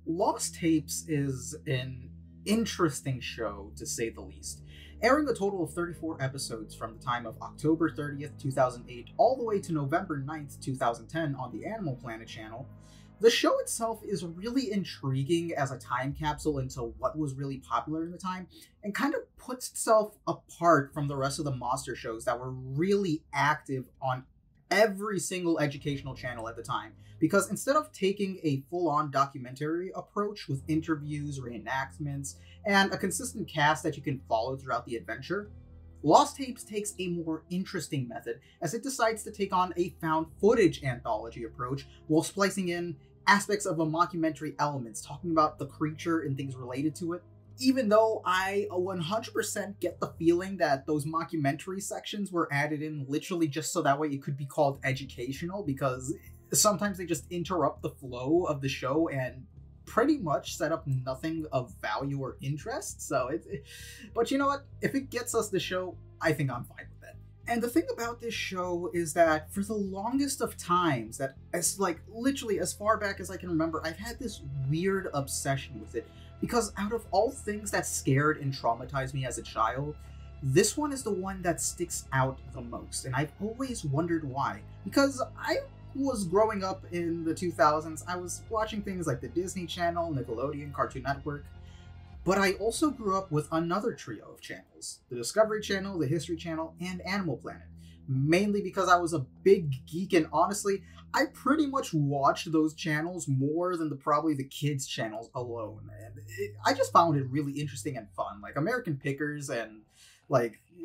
Lost Tapes is an interesting show, to say the least. Airing a total of 34 episodes from the time of October 30th, 2008, all the way to November 9th, 2010 on the Animal Planet channel, the show itself is really intriguing as a time capsule into what was really popular in the time, and kind of puts itself apart from the rest of the monster shows that were really active on every single educational channel at the time. Because instead of taking a full-on documentary approach with interviews, reenactments, and a consistent cast that you can follow throughout the adventure, Lost Tapes takes a more interesting method as it decides to take on a found footage anthology approach while splicing in aspects of a mockumentary elements, talking about the creature and things related to it. Even though I 100% get the feeling that those mockumentary sections were added in literally just so that way it could be called educational, because sometimes they just interrupt the flow of the show and pretty much set up nothing of value or interest. But you know what? If it gets us the show, I think I'm fine with it. And the thing about this show is that for the longest of times, that as literally as far back as I can remember, I've had this weird obsession with it. Because out of all things that scared and traumatized me as a child, this one is the one that sticks out the most. And I've always wondered why. Because I was growing up in the 2000s, I was watching things like the Disney Channel, Nickelodeon, Cartoon Network. But I also grew up with another trio of channels, the Discovery Channel, the History Channel, and Animal Planet. Mainly because I was a big geek, and honestly, I pretty much watched those channels more than probably the kids' channels alone. And I just found it really interesting and fun. Like American Pickers and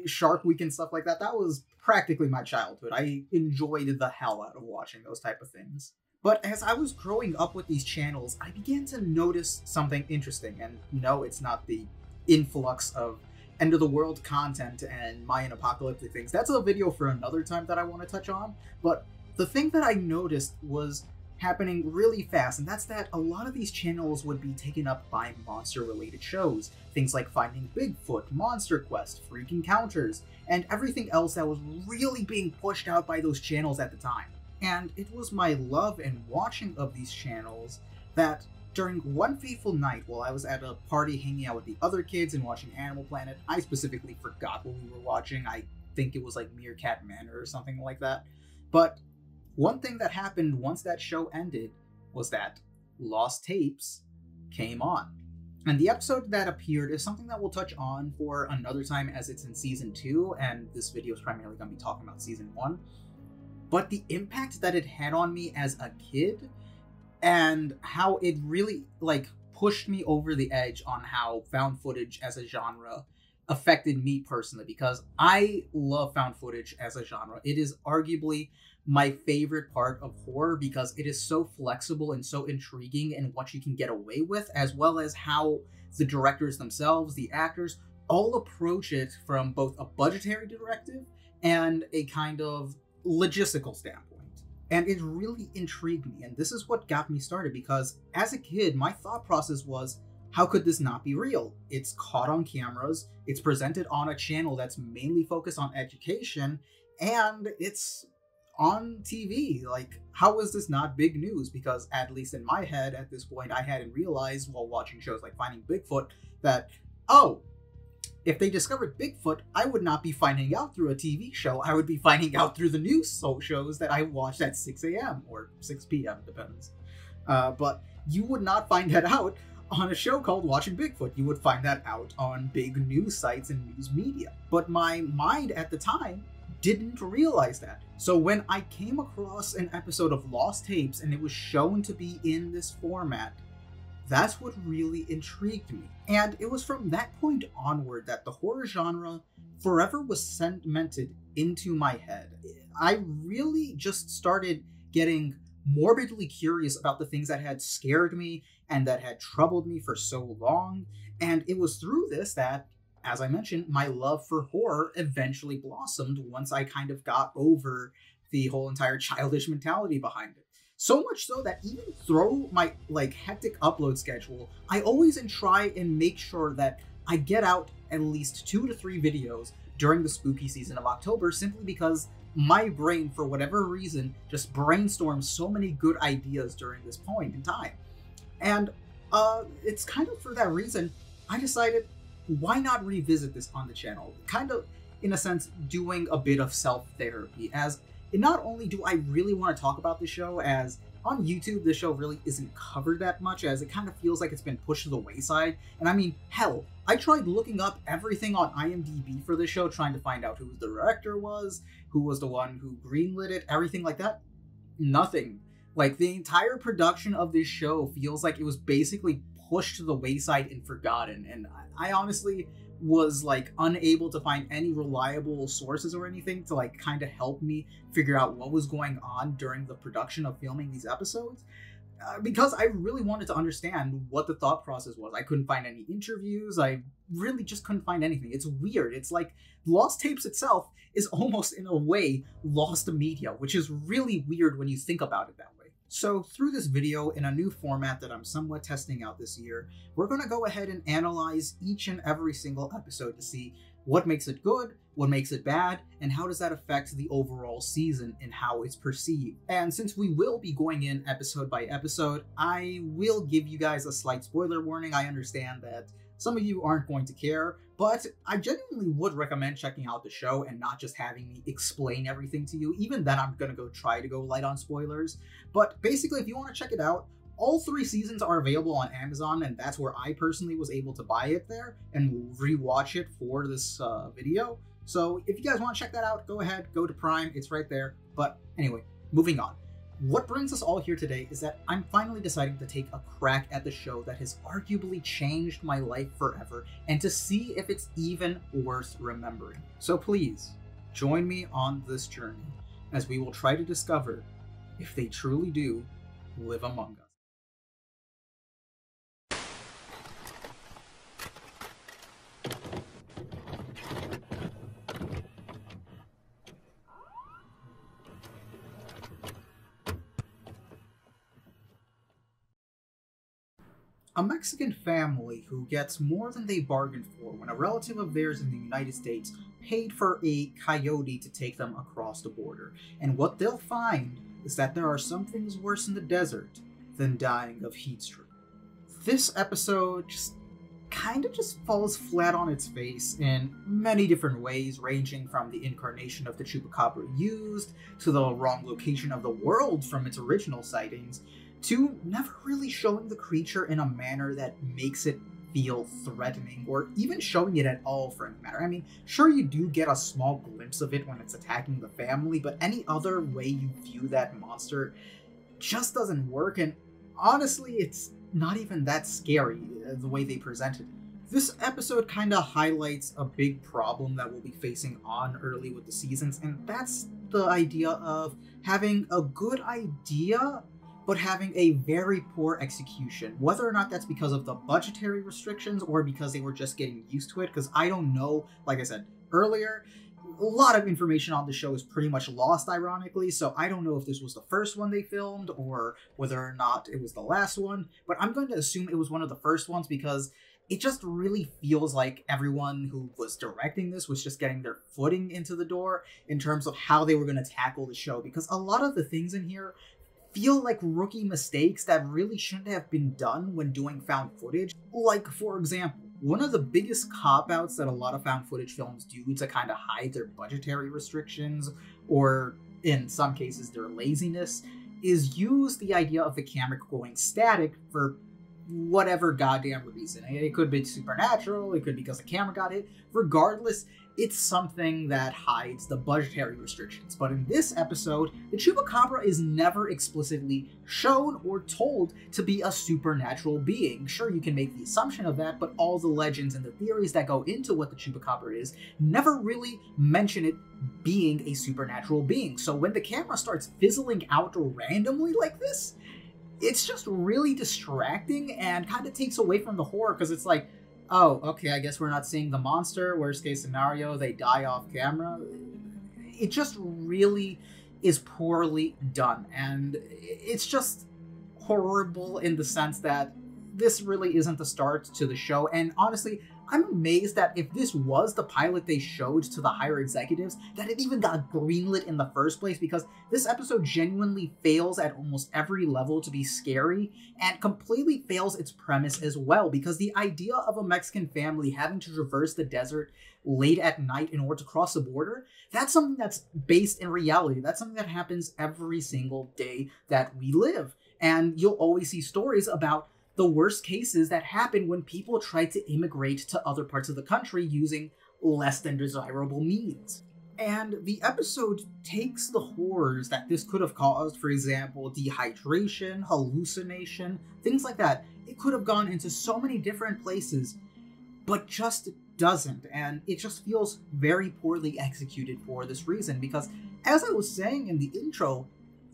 Shark Week and stuff like that, that was practically my childhood. I enjoyed the hell out of watching those type of things. But as I was growing up with these channels, I began to notice something interesting. And no, it's not the influx of end of the world content and Mayan apocalyptic things. That's a video for another time that I want to touch on. But the thing that I noticed was happening really fast, and that's that a lot of these channels would be taken up by monster-related shows. Things like Finding Bigfoot, Monster Quest, Freak Encounters, and everything else that was really being pushed out by those channels at the time. And it was my love and watching of these channels that during one fateful night while I was at a party hanging out with the other kids and watching Animal Planet, I specifically forgot what we were watching. I think it was like Meerkat Manor or something like that. But one thing that happened once that show ended was that Lost Tapes came on. And the episode that appeared is something that we'll touch on for another time as it's in Season 2, and this video is primarily going to be talking about Season 1. But the impact that it had on me as a kid, and how it really pushed me over the edge on how found footage as a genre affected me personally, because I love found footage as a genre. It is arguably my favorite part of horror because it is so flexible and so intriguing in what you can get away with, as well as how the directors themselves, the actors, all approach it from both a budgetary directive and a kind of logistical standpoint. And it really intrigued me, and this is what got me started, because as a kid, my thought process was, how could this not be real? It's caught on cameras, it's presented on a channel that's mainly focused on education, and it's on TV. How is this not big news? Because at least in my head at this point, I hadn't realized while watching shows like Finding Bigfoot that, oh, if they discovered Bigfoot, I would not be finding out through a TV show. I would be finding out through the news shows that I watched at 6 a.m. or 6 p.m. depends. But you would not find that out on a show called Watching Bigfoot. You would find that out on big news sites and news media. But my mind at the time didn't realize that. So when I came across an episode of Lost Tapes and it was shown to be in this format, that's what really intrigued me. And it was from that point onward that the horror genre forever was cemented into my head. I really just started getting morbidly curious about the things that had scared me and that had troubled me for so long. And it was through this that, as I mentioned, my love for horror eventually blossomed once I kind of got over the whole entire childish mentality behind it. So much so that even through my hectic upload schedule, I always try and make sure that I get out at least 2 to 3 videos during the spooky season of October, simply because my brain, for whatever reason, just brainstorms so many good ideas during this point in time. And It's kind of for that reason I decided, why not revisit this on the channel? Kind of, in a sense, doing a bit of self-therapy, as not only do I really want to talk about the show, as on YouTube the show really isn't covered that much, as it kind of feels like it's been pushed to the wayside. And I mean, hell, I tried looking up everything on IMDb for this show, trying to find out who the director was, who was the one who greenlit it, everything like that. Nothing. Like, the entire production of this show feels like it was basically pushed to the wayside and forgotten, and I honestly was like unable to find any reliable sources or anything to like kind of help me figure out what was going on during the production of filming these episodes, because I really wanted to understand what the thought process was. I couldn't find any interviews. I really just couldn't find anything. It's weird. It's like Lost Tapes itself is almost in a way lost media, which is really weird when you think about it that way. So through this video, in a new format that I'm somewhat testing out this year, we're going to go ahead and analyze each and every single episode to see what makes it good, what makes it bad, and how does that affect the overall season and how it's perceived. And since we will be going in episode by episode, I will give you guys a slight spoiler warning. I understand that some of you aren't going to care, but I genuinely would recommend checking out the show and not just having me explain everything to you. Even then, I'm going to try to go light on spoilers. But basically, if you want to check it out, all 3 seasons are available on Amazon, and that's where I personally was able to buy it there and rewatch it for this video. So if you guys want to check that out, go ahead, go to Prime, it's right there. But anyway, moving on. What brings us all here today is that I'm finally deciding to take a crack at the show that has arguably changed my life forever, and to see if it's even worth remembering. So please, join me on this journey as we will try to discover if they truly do live among us. A Mexican family who gets more than they bargained for when a relative of theirs in the United States paid for a coyote to take them across the border. And what they'll find is that there are some things worse in the desert than dying of heat stroke. This episode just falls flat on its face in many different ways, ranging from the incarnation of the chupacabra used, to the wrong location of the world from its original sightings, to never really showing the creature in a manner that makes it feel threatening, or even showing it at all for any matter. I mean, sure, you do get a small glimpse of it when it's attacking the family, but any other way you view that monster just doesn't work, and honestly, it's not even that scary the way they presented it. This episode kind of highlights a big problem that we'll be facing on early with the seasons, and that's the idea of having a good idea but having a very poor execution. Whether or not that's because of the budgetary restrictions or because they were just getting used to it, because I don't know. Like I said earlier, a lot of information on the show is pretty much lost, ironically, so I don't know if this was the first one they filmed or whether or not it was the last one, but I'm going to assume it was one of the first ones because it just really feels like everyone who was directing this was just getting their footing into the door in terms of how they were going to tackle the show, because a lot of the things in here feel like rookie mistakes that really shouldn't have been done when doing found footage. Like, for example, one of the biggest cop-outs that a lot of found footage films do to kind of hide their budgetary restrictions, or in some cases their laziness, is use the idea of the camera going static for whatever goddamn reason. It could be supernatural, it could be because the camera got hit. Regardless, it's something that hides the budgetary restrictions. But in this episode, the chupacabra is never explicitly shown or told to be a supernatural being. Sure, you can make the assumption of that, but all the legends and the theories that go into what the chupacabra is never really mention it being a supernatural being. So when the camera starts fizzling out randomly like this, it's just really distracting and kind of takes away from the horror, because it's like, oh, okay, I guess we're not seeing the monster. Worst case scenario, they die off camera. It just really is poorly done, and it's just horrible in the sense that this really isn't the start to the show, and honestly, I'm amazed that if this was the pilot they showed to the higher executives, that it even got greenlit in the first place, because this episode genuinely fails at almost every level to be scary, and completely fails its premise as well, because the idea of a Mexican family having to traverse the desert late at night in order to cross the border, that's something that's based in reality. That's something that happens every single day that we live. And you'll always see stories about the worst cases that happen when people try to immigrate to other parts of the country using less than desirable means. And the episode takes the horrors that this could have caused, for example, dehydration, hallucination, things like that. It could have gone into so many different places, but just doesn't, and it just feels very poorly executed for this reason, because as I was saying in the intro,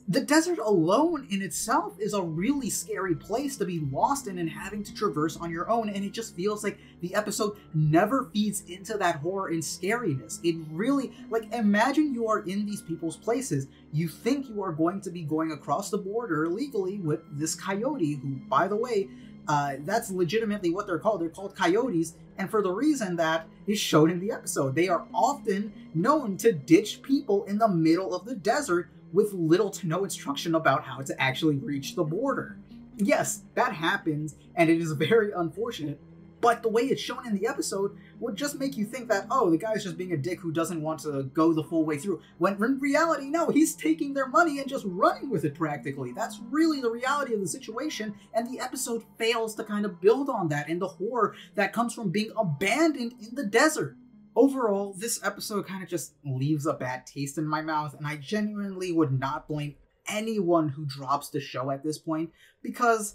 the desert alone in itself is a really scary place to be lost in and having to traverse on your own, and it just feels like the episode never feeds into that horror and scariness. It really, like, imagine you are in these people's places. You think you are going to be going across the border illegally with this coyote, who, by the way, that's legitimately what they're called. They're called coyotes, and for the reason that is shown in the episode. They are often known to ditch people in the middle of the desert with little to no instruction about how to actually reach the border. Yes, that happens, and it is very unfortunate, but the way it's shown in the episode would just make you think that, oh, the guy's just being a dick who doesn't want to go the full way through, when in reality, no, he's taking their money and just running with it practically. That's really the reality of the situation, and the episode fails to kind of build on that and the horror that comes from being abandoned in the desert. Overall, this episode kind of just leaves a bad taste in my mouth, and I genuinely would not blame anyone who drops the show at this point, because,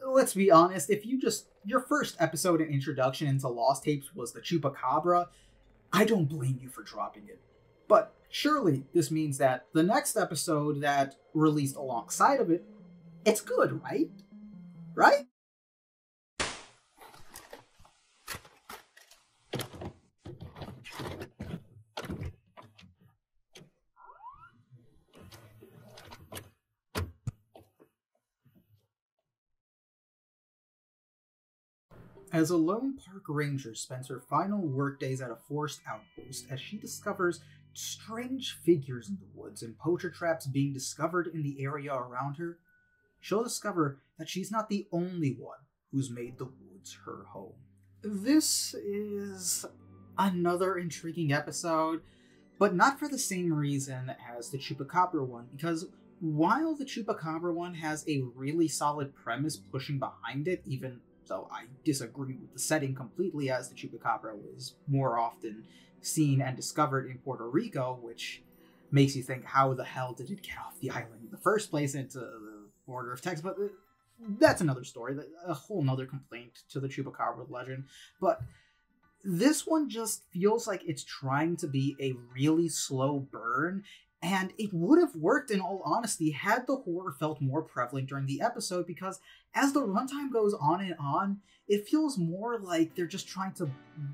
let's be honest, if your first episode and introduction into Lost Tapes was the Chupacabra, I don't blame you for dropping it. But surely this means that the next episode that released alongside of it, it's good, right? Right? As a lone park ranger spends her final workdays at a forest outpost, as she discovers strange figures in the woods and poacher traps being discovered in the area around her, she'll discover that she's not the only one who's made the woods her home. This is another intriguing episode, but not for the same reason as the Chupacabra one, because while the Chupacabra one has a really solid premise pushing behind it, even though I disagree with the setting completely, as the Chupacabra was more often seen and discovered in Puerto Rico, which makes you think, how the hell did it get off the island in the first place into the border of Texas? But that's another story, a whole nother complaint to the Chupacabra legend. But this one just feels like it's trying to be a really slow burn, and it would have worked, in all honesty, had the horror felt more prevalent during the episode, because as the runtime goes on and on, it feels more like they're just trying to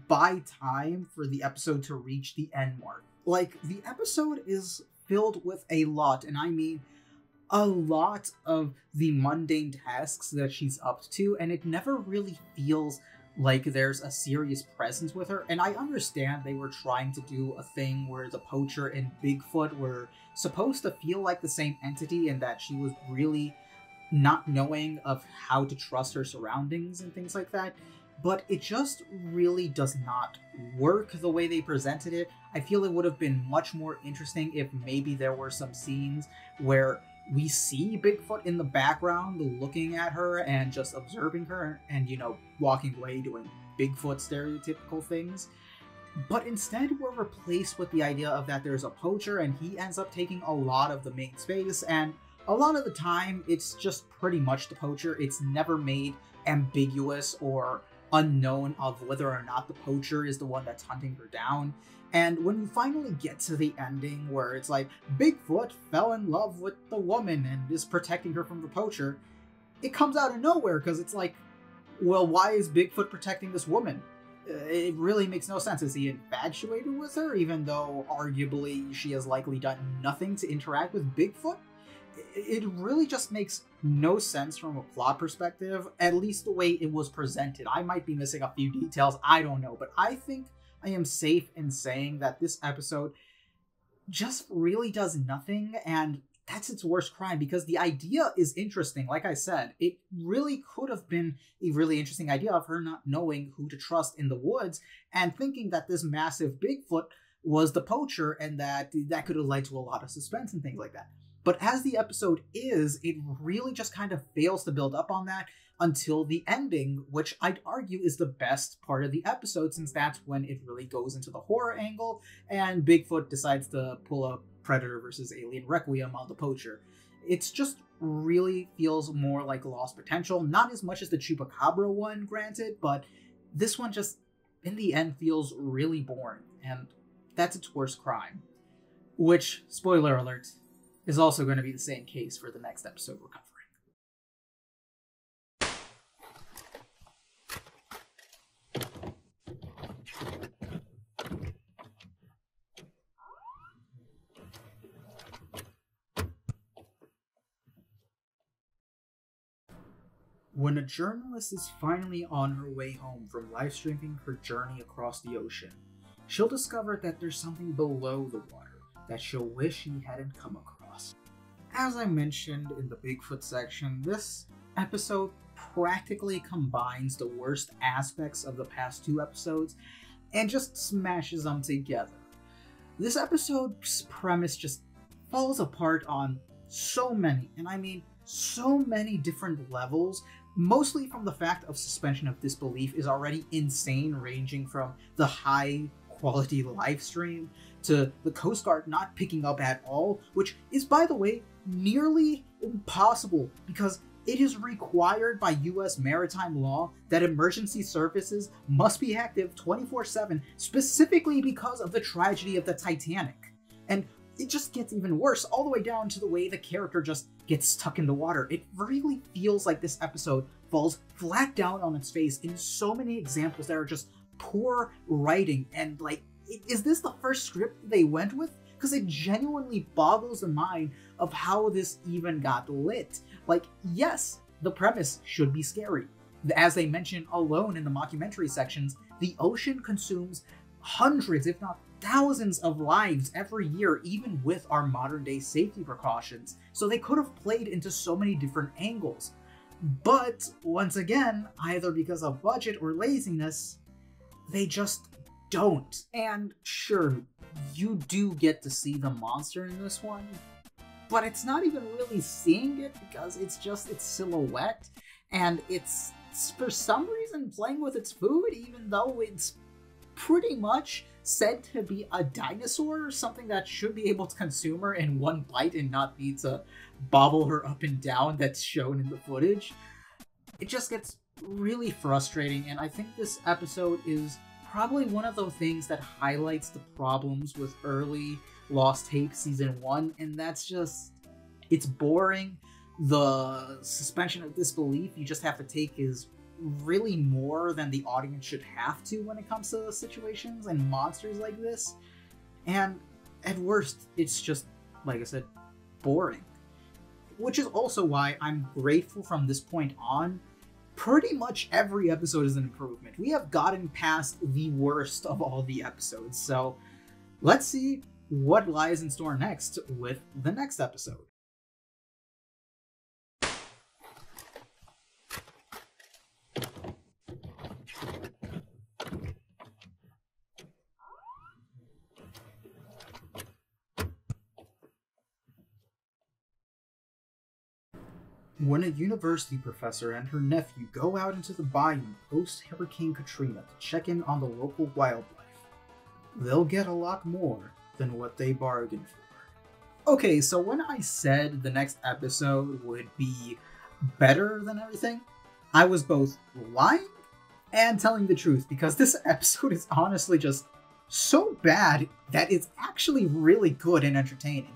buy time for the episode to reach the end mark. Like, the episode is filled with a lot, and I mean a lot, of the mundane tasks that she's up to, and it never really feels like there's a serious presence with her. And I understand they were trying to do a thing where the poacher and Bigfoot were supposed to feel like the same entity, and that she was really not knowing of how to trust her surroundings and things like that, but it just really does not work the way they presented it. I feel it would have been much more interesting if maybe there were some scenes where we see Bigfoot in the background looking at her and just observing her and, walking away doing Bigfoot stereotypical things. But instead, we're replaced with the idea of that there's a poacher and he ends up taking a lot of the main space, and a lot of the time it's just pretty much the poacher. It's never made ambiguous or unknown of whether or not the poacher is the one that's hunting her down. And when you finally get to the ending where it's like, Bigfoot fell in love with the woman and is protecting her from the poacher, it comes out of nowhere, because it's like, well, why is Bigfoot protecting this woman? It really makes no sense. Is he infatuated with her, even though arguably she has likely done nothing to interact with Bigfoot? it really just makes no sense from a plot perspective, at least the way it was presented. I might be missing a few details, I don't know, but I think I am safe in saying that this episode just really does nothing, and that's its worst crime, because the idea is interesting. Like I said, it really could have been a really interesting idea of her not knowing who to trust in the woods and thinking that this massive Bigfoot was the poacher, and that could have led to a lot of suspense and things like that. But as the episode is, it really just kind of fails to build up on that until the ending, which I'd argue is the best part of the episode, since that's when it really goes into the horror angle and Bigfoot decides to pull a Predator versus Alien Requiem on the poacher. It's just really feels more like Lost Potential, not as much as the Chupacabra one, granted, but this one just, in the end, feels really boring, and that's its worst crime. Which, spoiler alert, is also going to be the same case for the next episode we're covering. When a journalist is finally on her way home from live streaming her journey across the ocean, she'll discover that there's something below the water that she'll wish she hadn't come across. As I mentioned in the Bigfoot section, this episode practically combines the worst aspects of the past two episodes and just smashes them together. This episode's premise just falls apart on so many, and I mean so many different levels, mostly from the fact of suspension of disbelief is already insane, ranging from the high quality live stream to the Coast Guard not picking up at all, which is, by the way, nearly impossible because it is required by US maritime law that emergency services must be active 24/7, specifically because of the tragedy of the Titanic. And it just gets even worse, all the way down to the way the character just gets stuck in the water. It really feels like this episode falls flat down on its face in so many examples that are just poor writing, and like, is this the first script they went with? Because it genuinely boggles the mind of how this even got lit. Like, yes, the premise should be scary. As they mention alone in the mockumentary sections, the ocean consumes hundreds, if not thousands of lives every year, even with our modern day safety precautions. So they could have played into so many different angles. But once again, either because of budget or laziness, they just don't. And sure, you do get to see the monster in this one, but it's not even really seeing it because it's just its silhouette, and it's for some reason playing with its food, even though it's pretty much said to be a dinosaur, something that should be able to consume her in one bite and not need to bobble her up and down that's shown in the footage. It just gets really frustrating, and I think this episode is probably one of those things that highlights the problems with early Lost Tape Season 1, and that's just, it's boring. The suspension of disbelief you just have to take is really more than the audience should have to when it comes to situations and monsters like this. And at worst, it's just, like I said, boring. Which is also why I'm grateful from this point on. Pretty much every episode is an improvement. We have gotten past the worst of all the episodes, so let's see what lies in store next with the next episode. When a university professor and her nephew go out into the bayou post-Hurricane Katrina to check in on the local wildlife, they'll get a lot more than what they bargained for. Okay, so when I said the next episode would be better than everything, I was both lying and telling the truth, because this episode is honestly just so bad that it's actually really good and entertaining.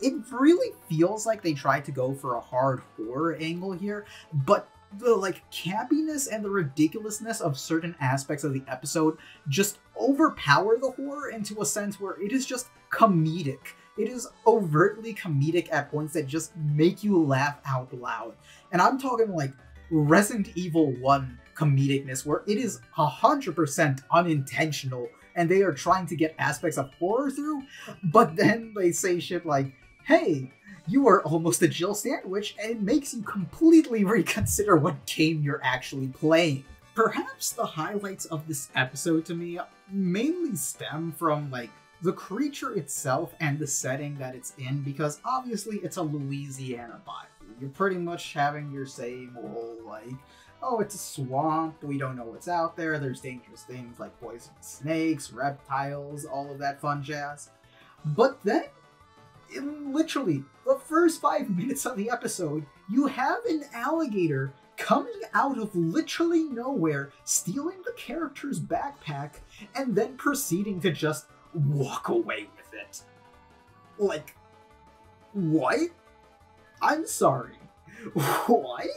It really feels like they tried to go for a hard horror angle here, but the campiness and the ridiculousness of certain aspects of the episode just overpower the horror into a sense where it is just comedic. It is overtly comedic at points that just make you laugh out loud. And I'm talking like Resident Evil 1 comedicness, where it is 100% unintentional and they are trying to get aspects of horror through, but then they say shit like, hey, you are almost a Jill sandwich, and it makes you completely reconsider what game you're actually playing. Perhaps the highlights of this episode to me mainly stem from like the creature itself and the setting that it's in, because obviously it's a Louisiana Bible. You're pretty much having your same old like, oh, it's a swamp, we don't know what's out there, there's dangerous things like poisonous snakes, reptiles, all of that fun jazz. But then, in literally the first 5 minutes of the episode, you have an alligator coming out of literally nowhere, stealing the character's backpack, and then proceeding to just walk away with it. Like, what? I'm sorry. What?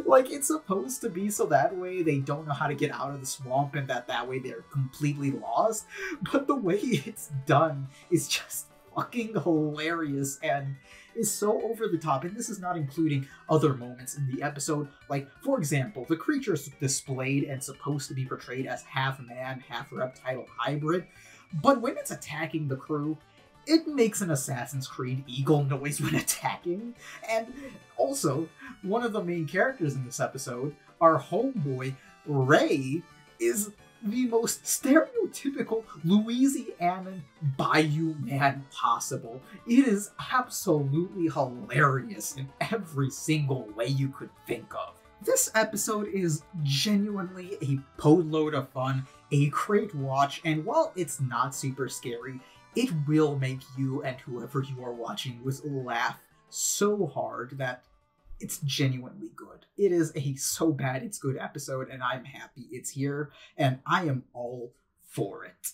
Like, it's supposed to be so that way they don't know how to get out of the swamp and that way they're completely lost, but the way it's done is just fucking hilarious and is so over the top, and this is not including other moments in the episode. Like, for example, the creature's displayed and supposed to be portrayed as half man, half reptile hybrid, but when it's attacking the crew, it makes an Assassin's Creed eagle noise when attacking. And also, one of the main characters in this episode, our homeboy, Ray, is the most stereotypical Louisianan bayou man possible. It is absolutely hilarious in every single way you could think of. This episode is genuinely a boatload of fun, a great watch, and while it's not super scary, it will make you and whoever you are watching with laugh so hard that it's genuinely good. It is a so bad it's good episode, and I'm happy it's here, and I am all for it.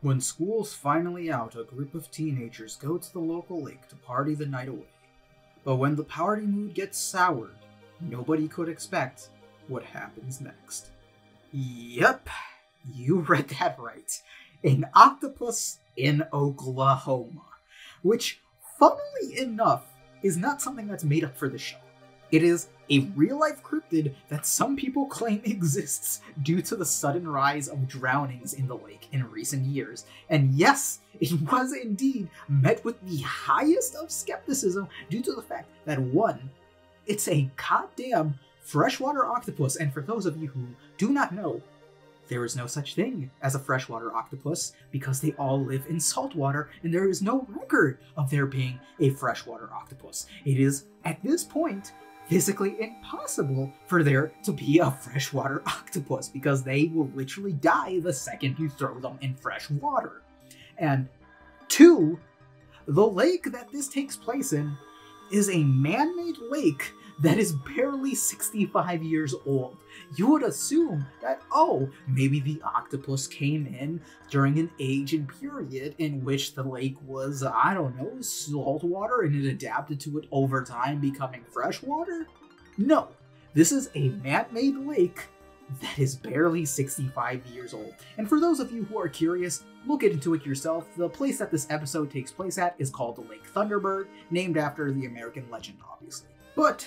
When school's finally out, a group of teenagers go to the local lake to party the night away. But when the party mood gets soured, nobody could expect what happens next. Yep, you read that right. An octopus in Oklahoma. Which, funnily enough, is not something that's made up for the show. It is a real-life cryptid that some people claim exists due to the sudden rise of drownings in the lake in recent years. And yes, it was indeed met with the highest of skepticism due to the fact that, one, it's a goddamn freshwater octopus, and for those of you who do not know, there is no such thing as a freshwater octopus because they all live in saltwater, and there is no record of there being a freshwater octopus. It is, at this point, physically impossible for there to be a freshwater octopus because they will literally die the second you throw them in fresh water. And two, the lake that this takes place in is a man-made lake that is barely 65 years old. You would assume that, oh, maybe the octopus came in during an age and period in which the lake was, I don't know, saltwater and it adapted to it over time becoming freshwater? No, this is a man-made lake that is barely 65 years old. And for those of you who are curious, look into it yourself. The place that this episode takes place at is called the Lake Thunderbird, named after the American legend, obviously. But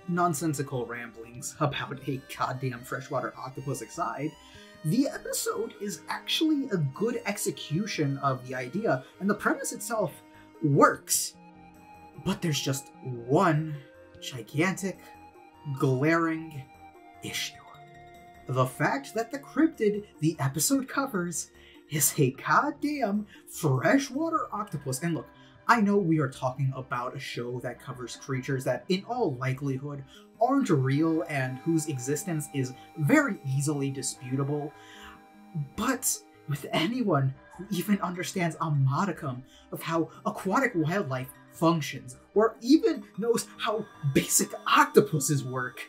nonsensical ramblings about a goddamn freshwater octopus aside, the episode is actually a good execution of the idea, and the premise itself works. But there's just one gigantic, glaring issue. The fact that the cryptid the episode covers is a goddamn freshwater octopus. And look, I know we are talking about a show that covers creatures that in all likelihood aren't real and whose existence is very easily disputable, but with anyone who even understands a modicum of how aquatic wildlife functions, or even knows how basic octopuses work,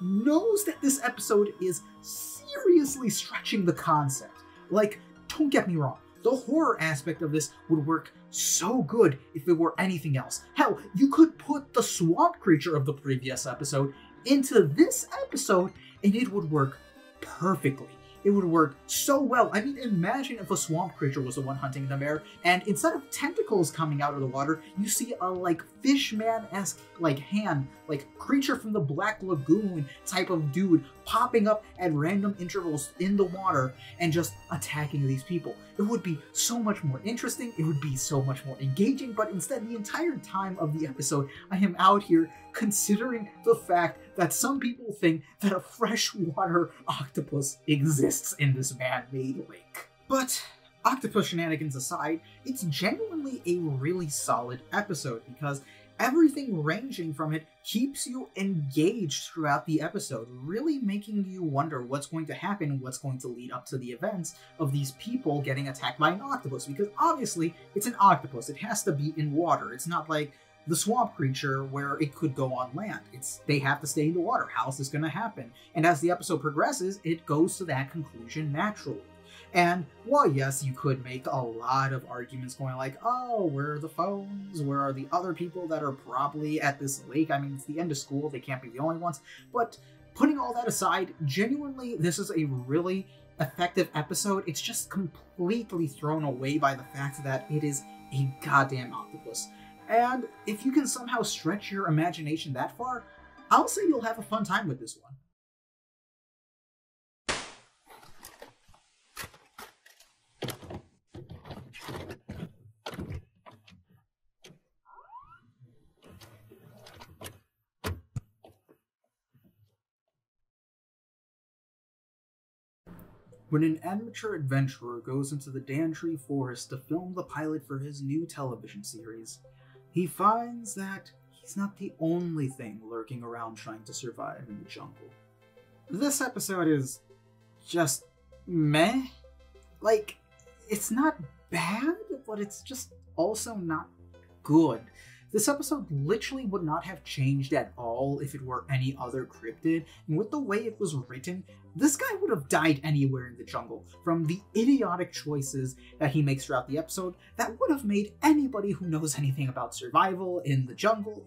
knows that this episode is seriously stretching the concept. Like, don't get me wrong, The horror aspect of this would work so good if it were anything else. Hell, you could put the swamp creature of the previous episode into this episode and it would work perfectly. It would work so well. I mean, imagine if a swamp creature was the one hunting the bear, and instead of tentacles coming out of the water, you see a, like, fishman-esque, like, hand, like, creature from the Black Lagoon type of dude popping up at random intervals in the water and just attacking these people. It would be so much more interesting, it would be so much more engaging, but instead, the entire time of the episode, I am out here considering the fact that some people think that a freshwater octopus exists in this man-made lake. But octopus shenanigans aside, it's genuinely a really solid episode because everything ranging from it keeps you engaged throughout the episode, really making you wonder what's going to happen, what's going to lead up to the events of these people getting attacked by an octopus, because obviously it's an octopus, it has to be in water. It's not like the swamp creature where it could go on land. They have to stay in the water. How's this going to happen? And as the episode progresses, it goes to that conclusion naturally. And while yes, you could make a lot of arguments going like, oh, where are the phones? Where are the other people that are probably at this lake? I mean, it's the end of school, they can't be the only ones. But putting all that aside, genuinely, this is a really effective episode. It's just completely thrown away by the fact that it is a goddamn octopus. And if you can somehow stretch your imagination that far, I'll say you'll have a fun time with this one. When an amateur adventurer goes into the Dantree Forest to film the pilot for his new television series, he finds that he's not the only thing lurking around trying to survive in the jungle. This episode is just meh. Like, it's not bad, but it's just also not good. This episode literally would not have changed at all if it were any other cryptid, and with the way it was written, this guy would have died anywhere in the jungle from the idiotic choices that he makes throughout the episode that would have made anybody who knows anything about survival in the jungle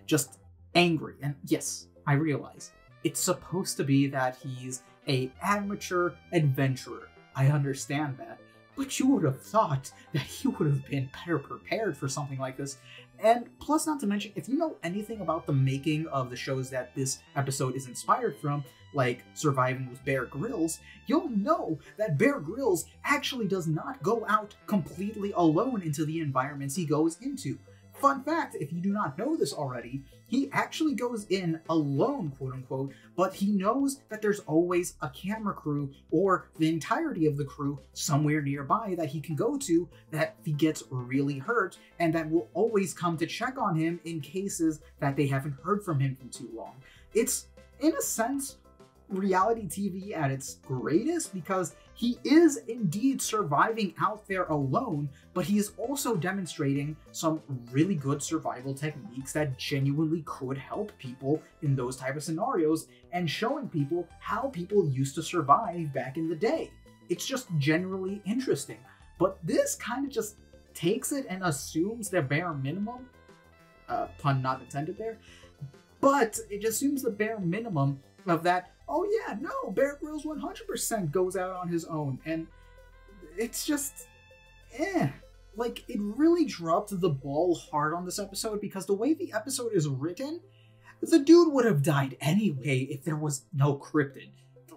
just angry. And yes, I realize it's supposed to be that he's an amateur adventurer. I understand that. But you would have thought that he would have been better prepared for something like this. And plus, not to mention, if you know anything about the making of the shows that this episode is inspired from, like Surviving with Bear Grylls, you'll know that Bear Grylls actually does not go out completely alone into the environments he goes into. Fun fact, if you do not know this already, he actually goes in alone, quote unquote, but he knows that there's always a camera crew or the entirety of the crew somewhere nearby that he can go to that if he gets really hurt and that will always come to check on him in cases that they haven't heard from him for too long. It's, in a sense, reality TV at its greatest because he is indeed surviving out there alone, but he is also demonstrating some really good survival techniques that genuinely could help people in those type of scenarios and showing people how people used to survive back in the day. It's just generally interesting. But this kind of just takes it and assumes the bare minimum, pun not intended there, but it assumes the bare minimum of that, oh yeah, no, Bear Grylls 100% goes out on his own, and it's just, like, it really dropped the ball hard on this episode because the way the episode is written, the dude would have died anyway if there was no cryptid.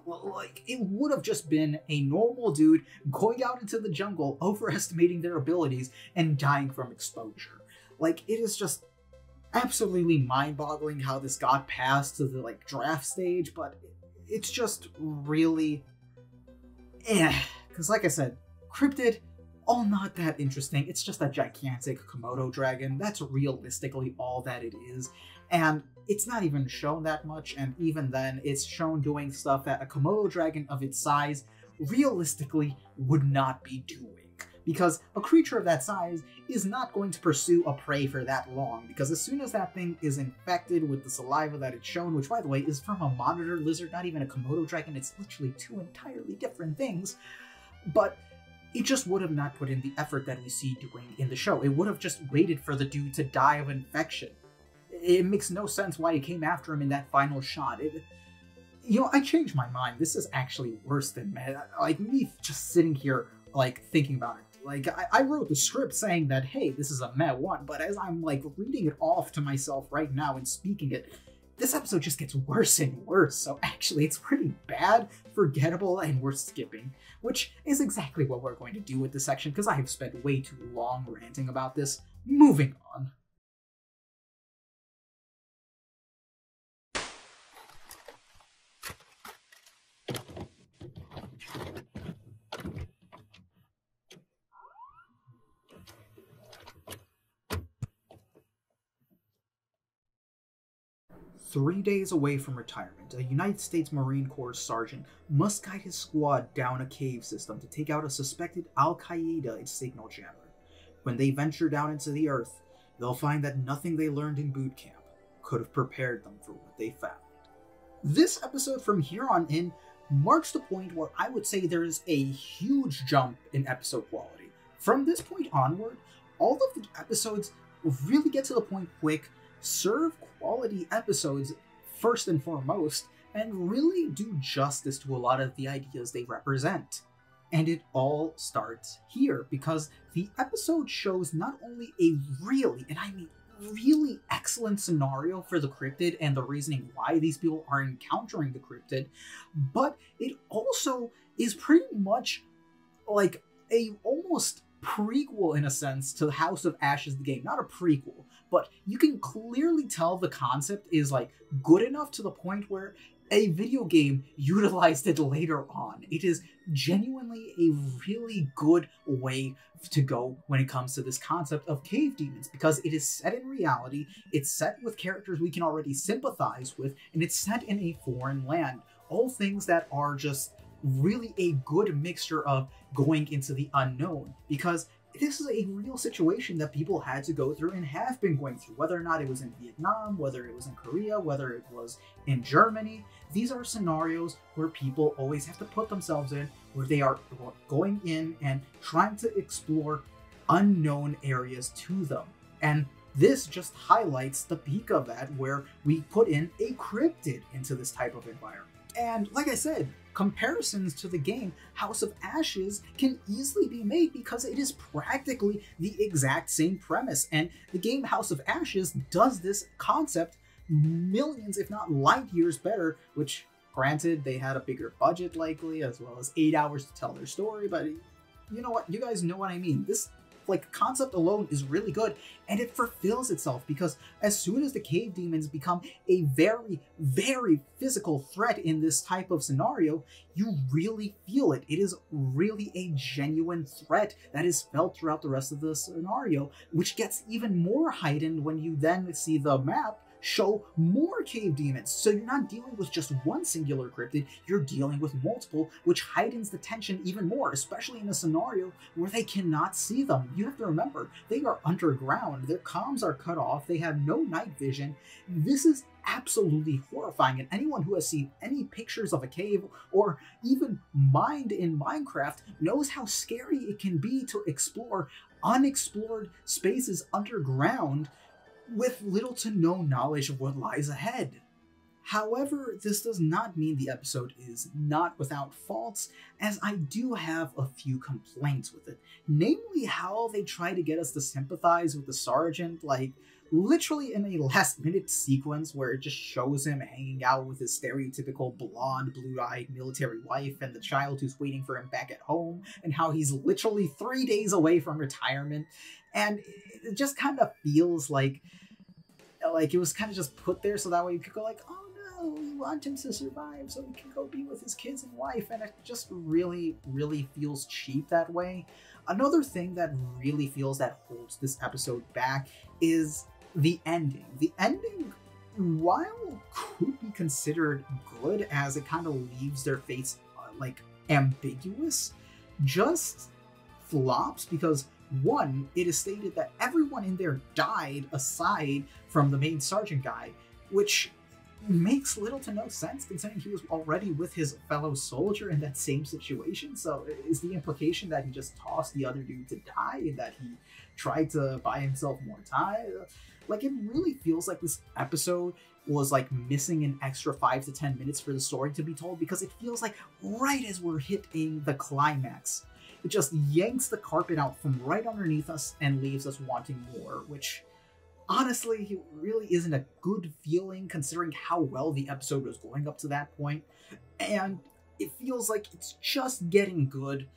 Like, it would have just been a normal dude going out into the jungle, overestimating their abilities, and dying from exposure. Like, it is just absolutely mind-boggling how this got past to the, like, draft stage, but it's just really because like I said, cryptid, all not that interesting. It's just a gigantic Komodo dragon. That's realistically all that it is, and it's not even shown that much, and even then it's shown doing stuff that a Komodo dragon of its size realistically would not be doing. Because a creature of that size is not going to pursue a prey for that long, because as soon as that thing is infected with the saliva that it's shown, which by the way is from a monitor lizard, not even a Komodo dragon, it's literally two entirely different things, but it just would have not put in the effort that we see doing in the show. It would have just waited for the dude to die of infection. It makes no sense why he came after him in that final shot. I changed my mind. This is actually worse than me just sitting here, thinking about it. I wrote the script saying that, hey, this is a meh one, but as I'm, reading it off to myself right now and speaking it, this episode just gets worse and worse. So actually, it's pretty bad, forgettable, and worth skipping, which is exactly what we're going to do with this section, because I have spent way too long ranting about this. Moving on. Three days away from retirement, a United States Marine Corps sergeant must guide his squad down a cave system to take out a suspected Al-Qaeda signal jammer. When they venture down into the earth, they'll find that nothing they learned in boot camp could have prepared them for what they found. This episode from here on in marks the point where I would say there is a huge jump in episode quality. From this point onward, all of the episodes really get to the point quick, serve quality episodes first and foremost, and really do justice to a lot of the ideas they represent. And it all starts here, because the episode shows not only a really, and I mean really excellent scenario for the cryptid and the reasoning why these people are encountering the cryptid, but it also is pretty much like a almost prequel in a sense to House of Ashes the game. Not a prequel, but you can clearly tell the concept is good enough to the point where a video game utilized it later on. It is genuinely a really good way to go when it comes to this concept of cave demons, because it is set in reality, it's set with characters we can already sympathize with, and it's set in a foreign land. All things that are just really a good mixture of going into the unknown, because this is a real situation that people had to go through and have been going through, whether or not it was in Vietnam, whether it was in Korea, whether it was in Germany. These are scenarios where people always have to put themselves in, where they are going in and trying to explore unknown areas to them. And this just highlights the peak of that, where we put in a cryptid into this type of environment. And like I said, comparisons to the game House of Ashes can easily be made because it is practically the exact same premise, and the game House of Ashes does this concept millions, if not light years better, which granted, they had a bigger budget likely, as well as 8 hours to tell their story, but you know what, you guys know what I mean. This concept alone is really good, and it fulfills itself, because as soon as the cave demons become a very, very physical threat in this type of scenario, you really feel it. It is really a genuine threat that is felt throughout the rest of the scenario, which gets even more heightened when you then see the map show more cave demons. So you're not dealing with just one singular cryptid, you're dealing with multiple, which heightens the tension even more, especially in a scenario where they cannot see them. You have to remember, they are underground, their comms are cut off, they have no night vision. This is absolutely horrifying, and anyone who has seen any pictures of a cave or even mined in Minecraft knows how scary it can be to explore unexplored spaces underground with little to no knowledge of what lies ahead. However, this does not mean the episode is not without faults, as I do have a few complaints with it. Namely, how they try to get us to sympathize with the sergeant, literally in a last-minute sequence where it just shows him hanging out with his stereotypical blonde, blue-eyed military wife and the child who's waiting for him back at home, and how he's literally 3 days away from retirement. And it just kind of feels like it was kind of just put there so that way you could go oh no, we want him to survive so he can go be with his kids and wife, and it just really, really feels cheap that way. Another thing that really feels that holds this episode back is the ending. The ending, while could be considered good as it kind of leaves their fates ambiguous, just flops because one, it is stated that everyone in there died aside from the main sergeant guy, which makes little to no sense considering he was already with his fellow soldier in that same situation. So is the implication that he just tossed the other dude to die and that he tried to buy himself more time? Like, it really feels like this episode was like missing an extra 5 to 10 minutes for the story to be told, because it feels like right as we're hitting the climax, it just yanks the carpet out from right underneath us and leaves us wanting more, which honestly really isn't a good feeling considering how well the episode was going up to that point. And it feels like it's just getting good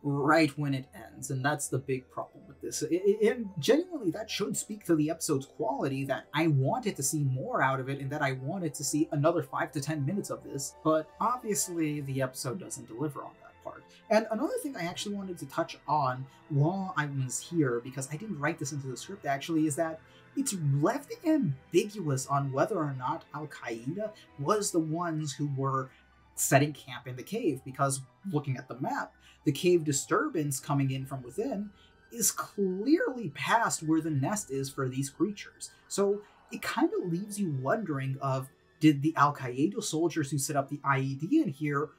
right when it ends, and that's the big problem with this. And genuinely, that should speak to the episode's quality, that I wanted to see more out of it and that I wanted to see another 5 to 10 minutes of this, but obviously the episode doesn't deliver on that part. And another thing I actually wanted to touch on while I was here, because I didn't write this into the script actually, is that it's left ambiguous on whether or not Al-Qaeda was the ones who were setting camp in the cave, because looking at the map, the cave disturbance coming in from within is clearly past where the nest is for these creatures. So it kind of leaves you wondering of, did the Al-Qaeda soldiers who set up the IED in here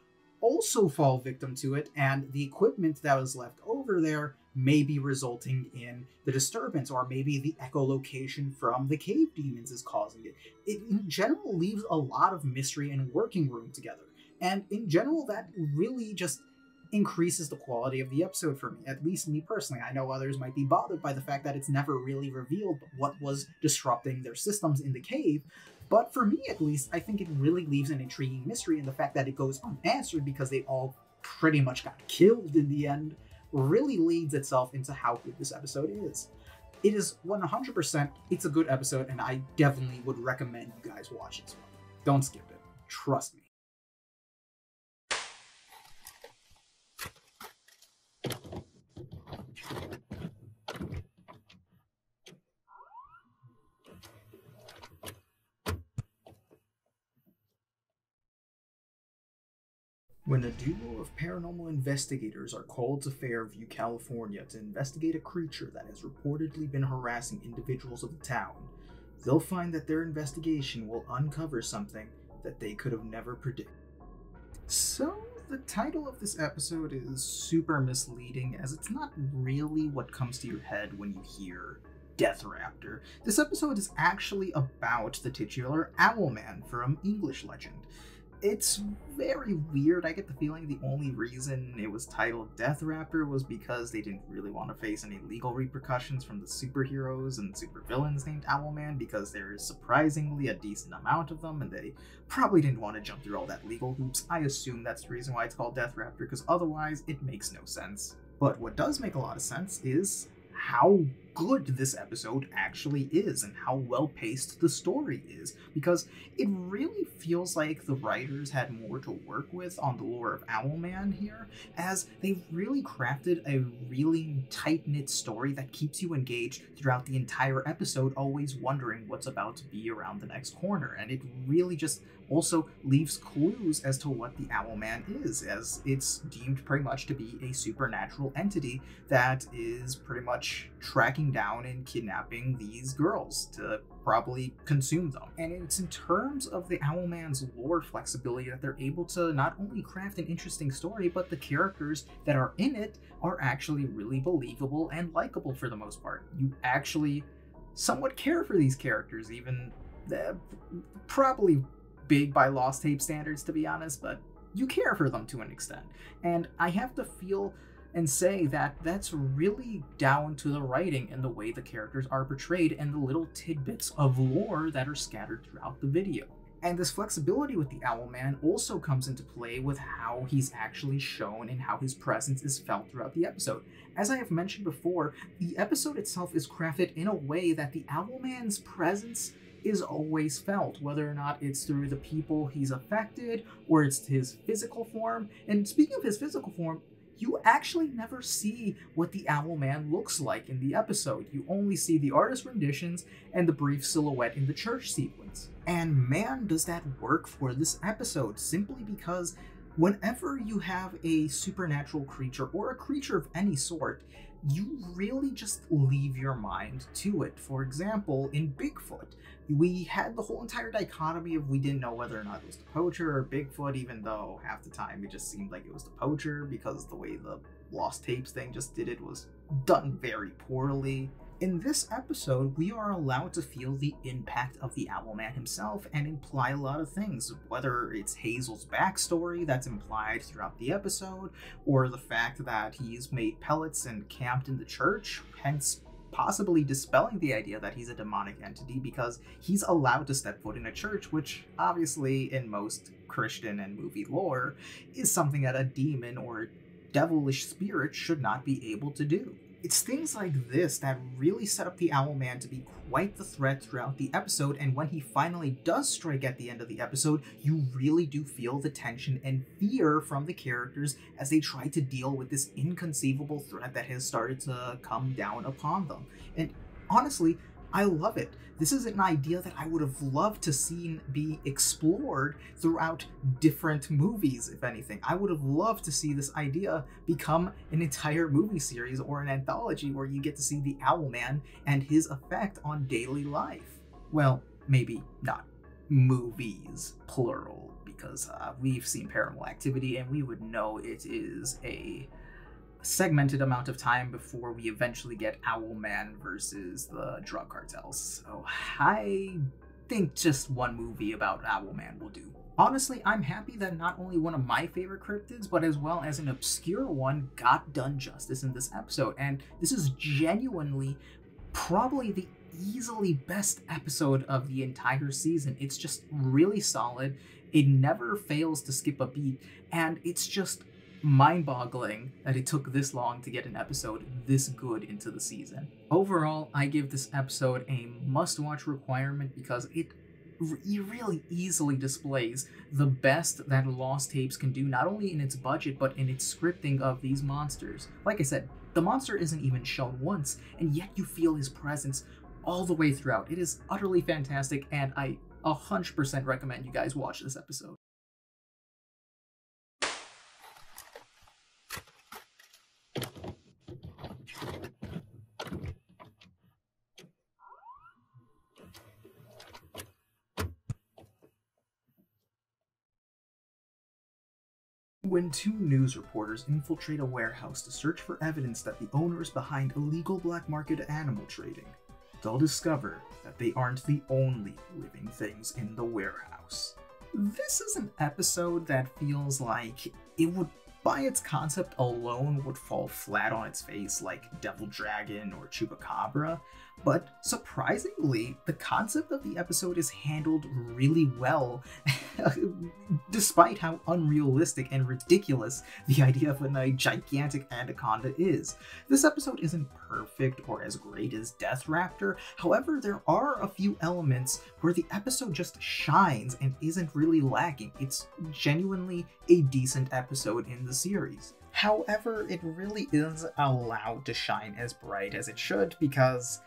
also fall victim to it, and the equipment that was left over there may be resulting in the disturbance, or maybe the echolocation from the cave demons is causing it. It in general leaves a lot of mystery and working room together. And in general, that really just increases the quality of the episode for me, at least me personally. I know others might be bothered by the fact that it's never really revealed what was disrupting their systems in the cave, but for me at least, I think it really leaves an intriguing mystery, and the fact that it goes unanswered because they all pretty much got killed in the end really leads itself into how good this episode is. It is 100%, it's a good episode, and I definitely would recommend you guys watch it. Don't skip it. Trust me. When a duo of paranormal investigators are called to Fairview, California to investigate a creature that has reportedly been harassing individuals of the town, they'll find that their investigation will uncover something that they could have never predicted. So, the title of this episode is super misleading, as it's not really what comes to your head when you hear Death Raptor. This episode is actually about the titular Owlman from English legend. It's very weird. I get the feeling the only reason it was titled Death Raptor was because they didn't really want to face any legal repercussions from the superheroes and supervillains named Owlman, because there is surprisingly a decent amount of them, and they probably didn't want to jump through all that legal hoops. I assume that's the reason why it's called Death Raptor, because otherwise it makes no sense. But what does make a lot of sense is how good this episode actually is and how well paced the story is, because it really feels like the writers had more to work with on the lore of Owlman here, as they've really crafted a really tight-knit story that keeps you engaged throughout the entire episode, always wondering what's about to be around the next corner. And it really just also leaves clues as to what the Owlman is, as it's deemed pretty much to be a supernatural entity that is pretty much tracking down and kidnapping these girls to probably consume them. And it's in terms of the Owlman's lore flexibility that they're able to not only craft an interesting story, but the characters that are in it are actually really believable and likable for the most part. You actually somewhat care for these characters, even probably big by Lost Tape standards, to be honest, but you care for them to an extent. And I have to feel and say that that's really down to the writing and the way the characters are portrayed and the little tidbits of lore that are scattered throughout the video. And this flexibility with the Owlman also comes into play with how he's actually shown and how his presence is felt throughout the episode. As I have mentioned before, the episode itself is crafted in a way that the Owlman's presence is always felt, whether or not it's through the people he's affected or it's his physical form. And speaking of his physical form, you actually never see what the Owlman looks like in the episode. You only see the artist renditions and the brief silhouette in the church sequence. And man, does that work for this episode, simply because whenever you have a supernatural creature or a creature of any sort, you really just leave your mind to it. For example, in Bigfoot, we had the whole entire dichotomy of we didn't know whether or not it was the poacher or Bigfoot, even though half the time it just seemed like it was the poacher because the way the lost tapes thing just did it was done very poorly. In this episode, we are allowed to feel the impact of the Owlman himself and imply a lot of things, whether it's Hazel's backstory that's implied throughout the episode, or the fact that he's made pellets and camped in the church, hence possibly dispelling the idea that he's a demonic entity because he's allowed to step foot in a church, which obviously in most Christian and movie lore is something that a demon or devilish spirit should not be able to do. It's things like this that really set up the Owlman to be quite the threat throughout the episode, and when he finally does strike at the end of the episode, you really do feel the tension and fear from the characters as they try to deal with this inconceivable threat that has started to come down upon them. And honestly, I love it. This is an idea that I would have loved to see be explored throughout different movies, if anything. I would have loved to see this idea become an entire movie series or an anthology where you get to see the Owlman and his effect on daily life. Well, maybe not movies, plural, because we've seen Paranormal Activity and we would know it is a segmented amount of time before we eventually get Owlman versus the drug cartels. So I think just one movie about Owlman will do. Honestly, I'm happy that not only one of my favorite cryptids, but as well as an obscure one got done justice in this episode, and this is genuinely probably the easily best episode of the entire season. It's just really solid, it never fails to skip a beat, and it's just mind-boggling that it took this long to get an episode this good into the season. Overall, I give this episode a must-watch requirement because it really easily displays the best that Lost Tapes can do, not only in its budget, but in its scripting of these monsters. Like I said, the monster isn't even shown once, and yet you feel his presence all the way throughout. It is utterly fantastic, and I 100% recommend you guys watch this episode. When two news reporters infiltrate a warehouse to search for evidence that the owner is behind illegal black market animal trading, they'll discover that they aren't the only living things in the warehouse. This is an episode that feels like it would, by its concept alone, would fall flat on its face like Devil Dragon or Chupacabra, but surprisingly, the concept of the episode is handled really well, despite how unrealistic and ridiculous the idea of a gigantic anaconda is. This episode isn't perfect or as great as Death Raptor, however, there are a few elements where the episode just shines and isn't really lacking. It's genuinely a decent episode in the series. However, it really is allowed to shine as bright as it should because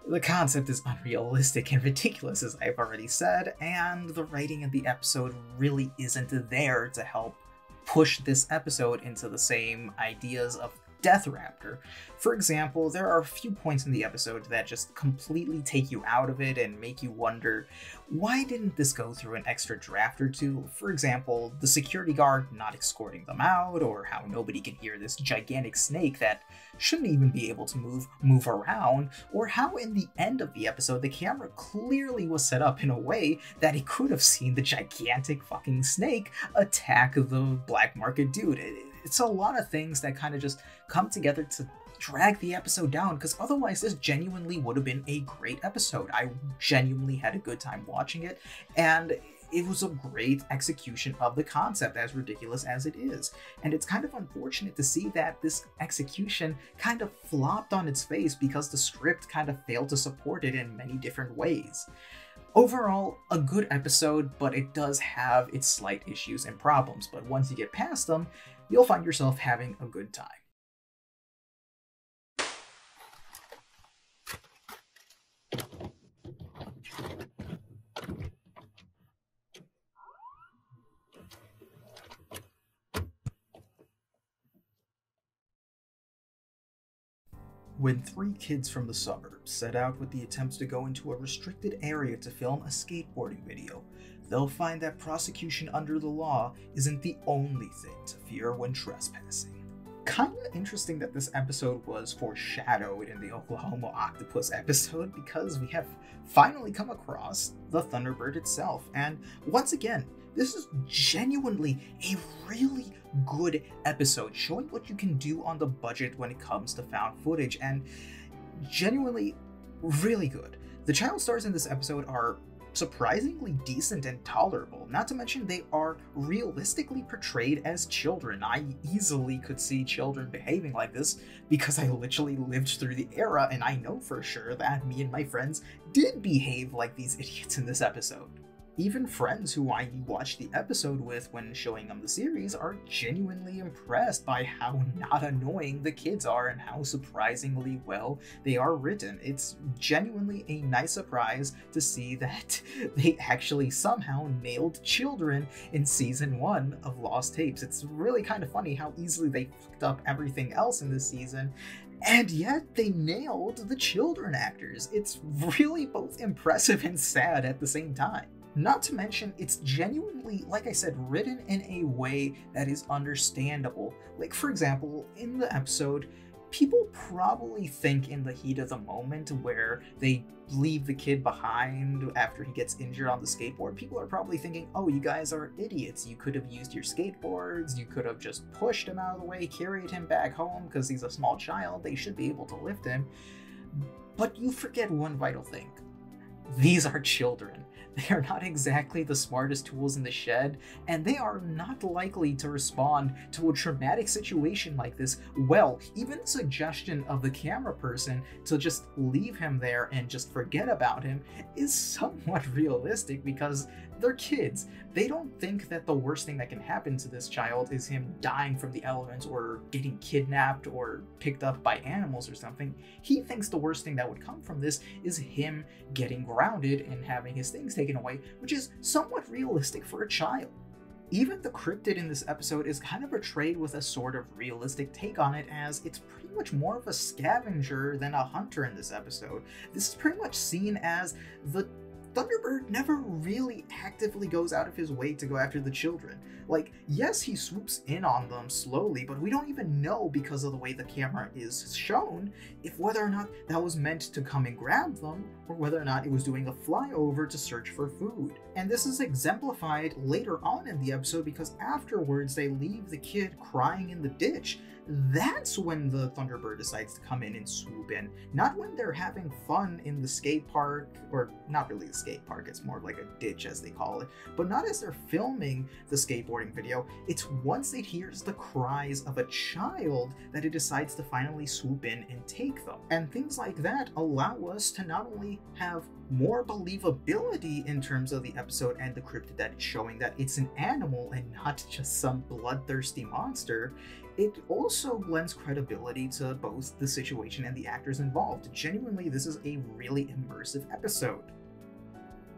the concept is unrealistic and ridiculous, as I've already said, and the writing of the episode really isn't there to help push this episode into the same ideas of Death Raptor. For example, there are a few points in the episode that just completely take you out of it and make you wonder, why didn't this go through an extra draft or two? For example, the security guard not escorting them out, or how nobody can hear this gigantic snake that shouldn't even be able to move around, or how in the end of the episode the camera clearly was set up in a way that it could have seen the gigantic fucking snake attack the black market dude. It's a lot of things that kind of just come together to drag the episode down, because otherwise this genuinely would have been a great episode. I genuinely had a good time watching it, and it was a great execution of the concept, as ridiculous as it is. And it's kind of unfortunate to see that this execution kind of flopped on its face because the script kind of failed to support it in many different ways. Overall, a good episode, but it does have its slight issues and problems, but once you get past them, you'll find yourself having a good time. When three kids from the suburbs set out with the attempt to go into a restricted area to film a skateboarding video, they'll find that prosecution under the law isn't the only thing to fear when trespassing. Kinda interesting that this episode was foreshadowed in the Oklahoma Octopus episode, because we have finally come across the Thunderbird itself, and once again, this is genuinely a really good episode, showing what you can do on the budget when it comes to found footage, and genuinely really good. The child stars in this episode are surprisingly decent and tolerable, not to mention they are realistically portrayed as children. I easily could see children behaving like this because I literally lived through the era, and I know for sure that me and my friends did behave like these idiots in this episode. Even friends who I watched the episode with when showing them the series are genuinely impressed by how not annoying the kids are and how surprisingly well they are written. It's genuinely a nice surprise to see that they actually somehow nailed children in season 1 of Lost Tapes. It's really kind of funny how easily they fucked up everything else in this season, and yet they nailed the children actors. It's really both impressive and sad at the same time. Not to mention, it's genuinely, like I said, written in a way that is understandable. Like, for example, in the episode, people probably think in the heat of the moment where they leave the kid behind after he gets injured on the skateboard, people are probably thinking, oh, you guys are idiots. You could have used your skateboards, you could have just pushed him out of the way, carried him back home because he's a small child, they should be able to lift him. But you forget one vital thing. These are children. They are not exactly the smartest tools in the shed, and they are not likely to respond to a traumatic situation like this well. Even a suggestion of the camera person to just leave him there and just forget about him is somewhat realistic, because they're kids. They don't think that the worst thing that can happen to this child is him dying from the elements or getting kidnapped or picked up by animals or something. He thinks the worst thing that would come from this is him getting grounded and having his things taken away, which is somewhat realistic for a child. Even the cryptid in this episode is kind of portrayed with a sort of realistic take on it, as it's pretty much more of a scavenger than a hunter in this episode. This is pretty much seen as the Thunderbird never really actively goes out of his way to go after the children. Like, yes, he swoops in on them slowly, but we don't even know, because of the way the camera is shown, if whether or not that was meant to come and grab them, or whether or not it was doing a flyover to search for food. And this is exemplified later on in the episode, because afterwards they leave the kid crying in the ditch. That's when the Thunderbird decides to come in and swoop in. Not when they're having fun in the skate park, or not really the skate park, it's more like a ditch as they call it, but not as they're filming the skateboarding video. It's once it hears the cries of a child that it decides to finally swoop in and take them. And things like that allow us to not only have more believability in terms of the episode and the cryptid that it's showing, that it's an animal and not just some bloodthirsty monster, it also lends credibility to both the situation and the actors involved. Genuinely, this is a really immersive episode.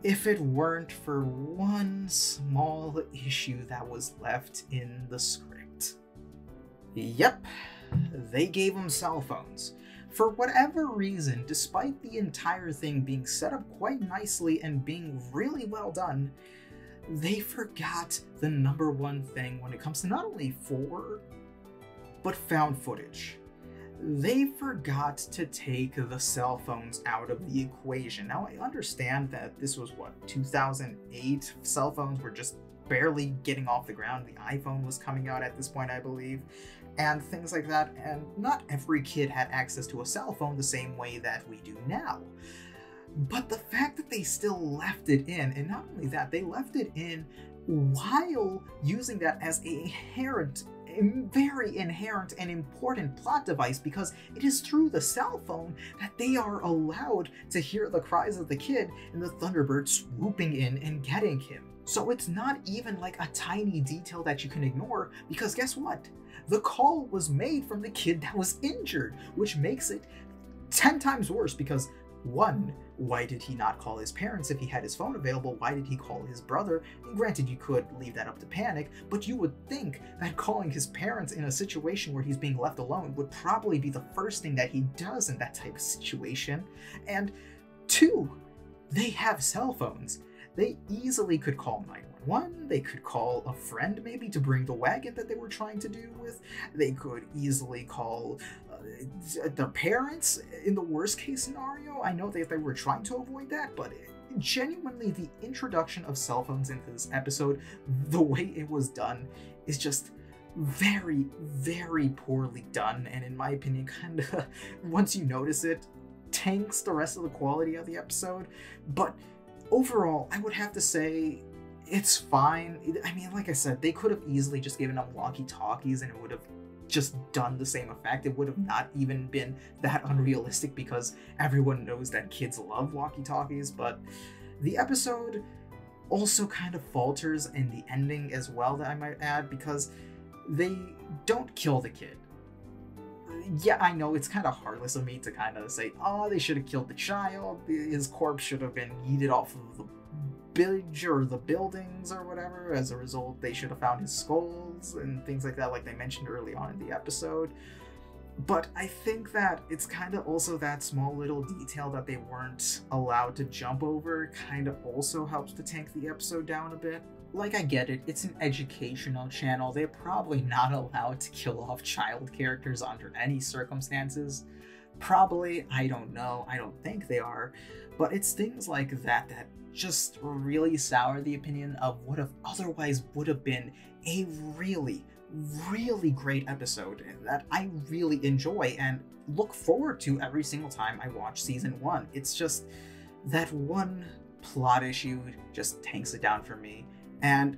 If it weren't for one small issue that was left in the script. Yep, they gave them cell phones. For whatever reason, despite the entire thing being set up quite nicely and being really well done, they forgot the #1 thing when it comes to not only but found footage. They forgot to take the cell phones out of the equation. Now, I understand that this was, 2008? Cell phones were just barely getting off the ground. The iPhone was coming out at this point, I believe, and things like that, and not every kid had access to a cell phone the same way that we do now. But the fact that they still left it in, and not only that, they left it in while using that as a very inherent and important plot device, because it is through the cell phone that they are allowed to hear the cries of the kid and the Thunderbird swooping in and getting him. So it's not even like a tiny detail that you can ignore, because guess what? The call was made from the kid that was injured, which makes it 10 times worse, because One, why did he not call his parents if he had his phone available? Why did he call his brother? And granted, you could leave that up to panic, but you would think that calling his parents in a situation where he's being left alone would probably be the first thing that he does in that type of situation. And two, they have cell phones. They easily could call 911, they could call a friend maybe to bring the wagon that they were trying to do with, they could easily call their parents in the worst case scenario. I know they were trying to avoid that, but genuinely the introduction of cell phones into this episode, the way it was done, is just very, very poorly done, and in my opinion, kind of, once you notice it, tanks the rest of the quality of the episode. But overall, I would have to say it's fine. I mean, like I said, they could have easily just given them walkie-talkies and it would have just done the same effect. It would have not even been that unrealistic because everyone knows that kids love walkie-talkies. But the episode also kind of falters in the ending as well, that I might add, because they don't kill the kid. Yeah, I know it's kind of heartless of me to kind of say, oh, they should have killed the child, his corpse should have been yeeted off of the bridge or the buildings or whatever. As a result, they should have found his skulls and things like that, like they mentioned early on in the episode. But I think that it's kind of also that small little detail that they weren't allowed to jump over kind of also helps to tank the episode down a bit. Like, I get it, it's an educational channel, they're probably not allowed to kill off child characters under any circumstances. Probably, I don't know, I don't think they are, but it's things like that that just really sour the opinion of what otherwise would have been a really, really great episode that I really enjoy and look forward to every single time I watch season 1. It's just that one plot issue just tanks it down for me. And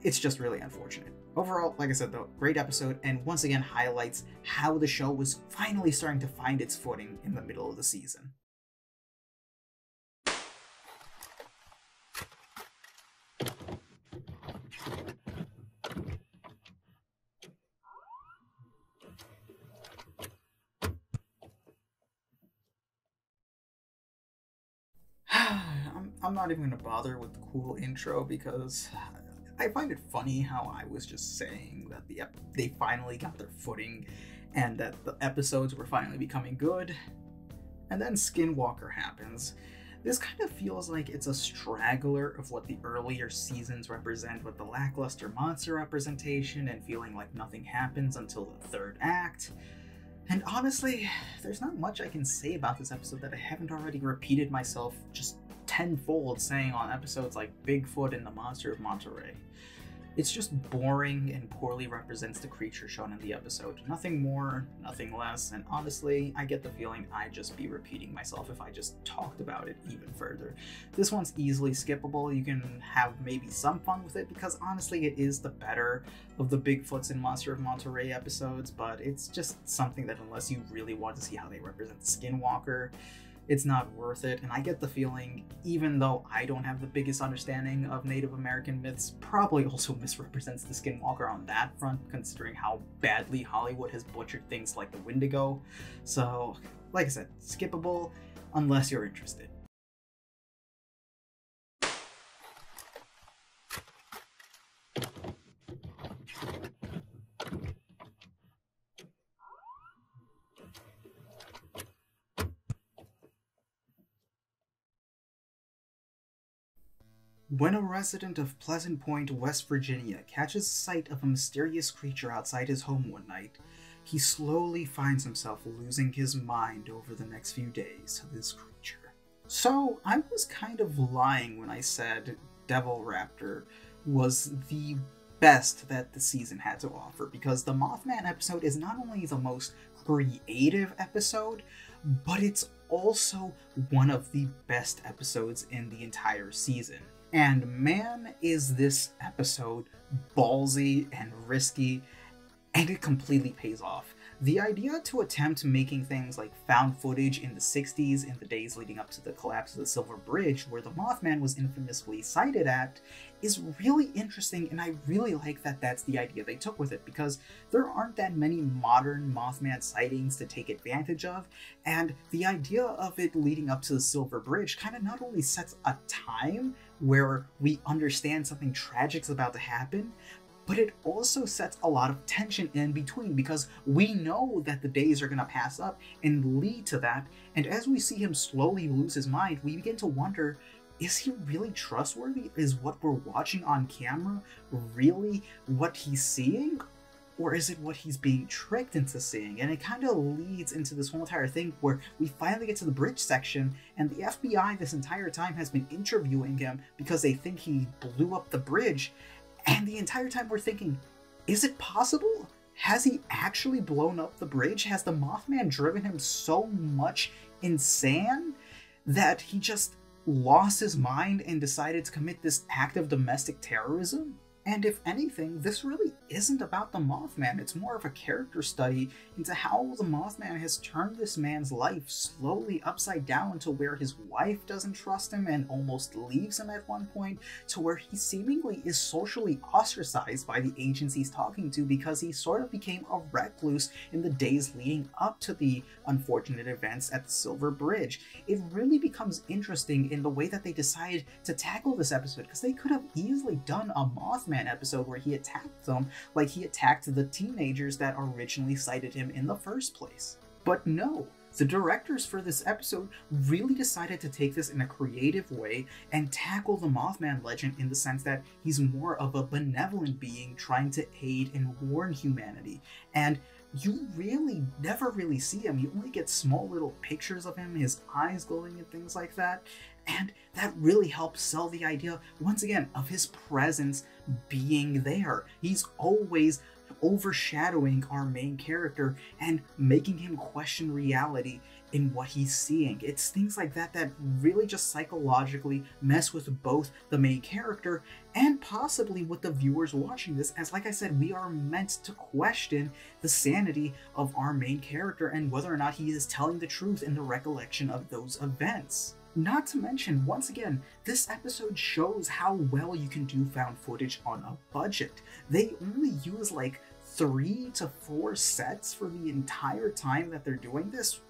it's just really unfortunate. Overall, like I said though, great episode, and once again highlights how the show was finally starting to find its footing in the middle of the season. I'm not even gonna bother with the cool intro because I find it funny how I was just saying that they finally got their footing and that the episodes were finally becoming good, and then Skinwalker happens. This kind of feels like it's a straggler of what the earlier seasons represent, with the lackluster monster representation and feeling like nothing happens until the third act. And honestly, there's not much I can say about this episode that I haven't already repeated myself just tenfold saying on episodes like Bigfoot and the Monster of Monterey. It's just boring and poorly represents the creature shown in the episode. Nothing more, nothing less, and honestly, I get the feeling I'd just be repeating myself if I just talked about it even further. This one's easily skippable. You can have maybe some fun with it because honestly it is the better of the Bigfoots and Monster of Monterey episodes, but it's just something that unless you really want to see how they represent the Skinwalker, it's not worth it. And I get the feeling, even though I don't have the biggest understanding of Native American myths, probably also misrepresents the Skinwalker on that front, considering how badly Hollywood has butchered things like the Wendigo. So, like I said, skippable unless you're interested. When a resident of Pleasant Point, West Virginia, catches sight of a mysterious creature outside his home one night, he slowly finds himself losing his mind over the next few days to this creature. So, I was kind of lying when I said Devil Raptor was the best that the season had to offer, because the Mothman episode is not only the most creative episode, but it's also one of the best episodes in the entire season. And man, is this episode ballsy and risky, and it completely pays off. The idea to attempt making things like found footage in the 60s, in the days leading up to the collapse of the Silver Bridge, where the Mothman was infamously sighted at, is really interesting, and I really like that that's the idea they took with it, because there aren't that many modern Mothman sightings to take advantage of, and the idea of it leading up to the Silver Bridge kind of not only sets a time where we understand something tragic's about to happen, but it also sets a lot of tension in between, because we know that the days are going to pass up and lead to that, and as we see him slowly lose his mind, we begin to wonder, is he really trustworthy? Is what we're watching on camera really what he's seeing? Or is it what he's being tricked into seeing? And it kind of leads into this whole entire thing where we finally get to the bridge section, and the FBI this entire time has been interviewing him because they think he blew up the bridge. And the entire time we're thinking, is it possible? Has he actually blown up the bridge? Has the Mothman driven him so much insane that he just lost his mind and decided to commit this act of domestic terrorism? And if anything, this really isn't about the Mothman, it's more of a character study into how the Mothman has turned this man's life slowly upside down to where his wife doesn't trust him and almost leaves him at one point, to where he seemingly is socially ostracized by the agents he's talking to because he sort of became a recluse in the days leading up to the unfortunate events at the Silver Bridge. It really becomes interesting in the way that they decided to tackle this episode, because they could have easily done a Mothman episode where he attacked them like he attacked the teenagers that originally cited him in the first place. But no, the directors for this episode really decided to take this in a creative way and tackle the Mothman legend in the sense that he's more of a benevolent being trying to aid and warn humanity. And you really never really see him. You only get small little pictures of him, his eyes glowing and things like that. And that really helps sell the idea, once again, of his presence being there. He's always overshadowing our main character and making him question reality in what he's seeing. It's things like that that really just psychologically mess with both the main character and possibly with the viewers watching this, as like I said, we are meant to question the sanity of our main character and whether or not he is telling the truth in the recollection of those events. Not to mention, once again, this episode shows how well you can do found footage on a budget. They only use like 3 to 4 sets for the entire time that they're doing this,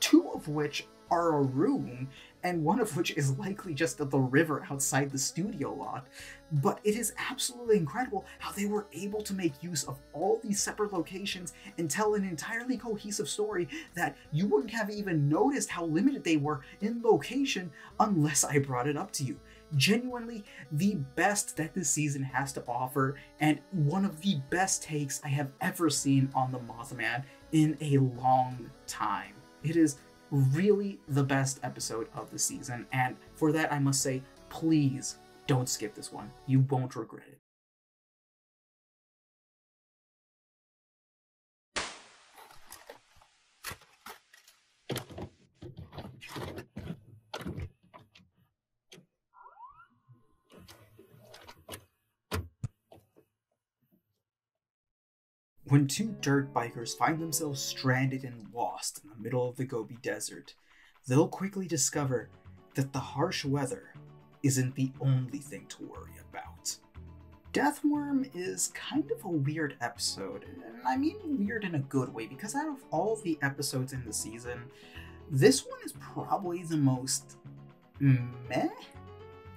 2 of which are a room, and 1 of which is likely just at the river outside the studio lot. But it is absolutely incredible how they were able to make use of all these separate locations and tell an entirely cohesive story that you wouldn't have even noticed how limited they were in location unless I brought it up to you. Genuinely the best that this season has to offer, and one of the best takes I have ever seen on the Mothman in a long time. It is really the best episode of the season, and for that I must say, please don't skip this one. You won't regret it. When 2 dirt bikers find themselves stranded and lost in the middle of the Gobi Desert, they'll quickly discover that the harsh weather isn't the only thing to worry about. Deathworm is kind of a weird episode, and I mean weird in a good way, because out of all the episodes in the season, this one is probably the most meh?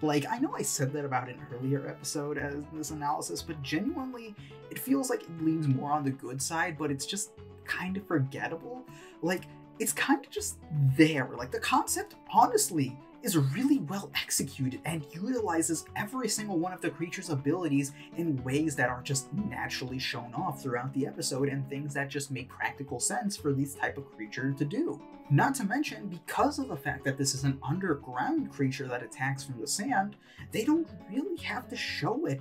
Like, I know I said that about an earlier episode as this analysis, but genuinely, it feels like it leans more on the good side, but it's just kind of forgettable. Like, it's kind of just there. Like, the concept, honestly, is really well executed and utilizes every single one of the creature's abilities in ways that are just naturally shown off throughout the episode, and things that just make practical sense for this type of creature to do. Not to mention, because of the fact that this is an underground creature that attacks from the sand, they don't really have to show it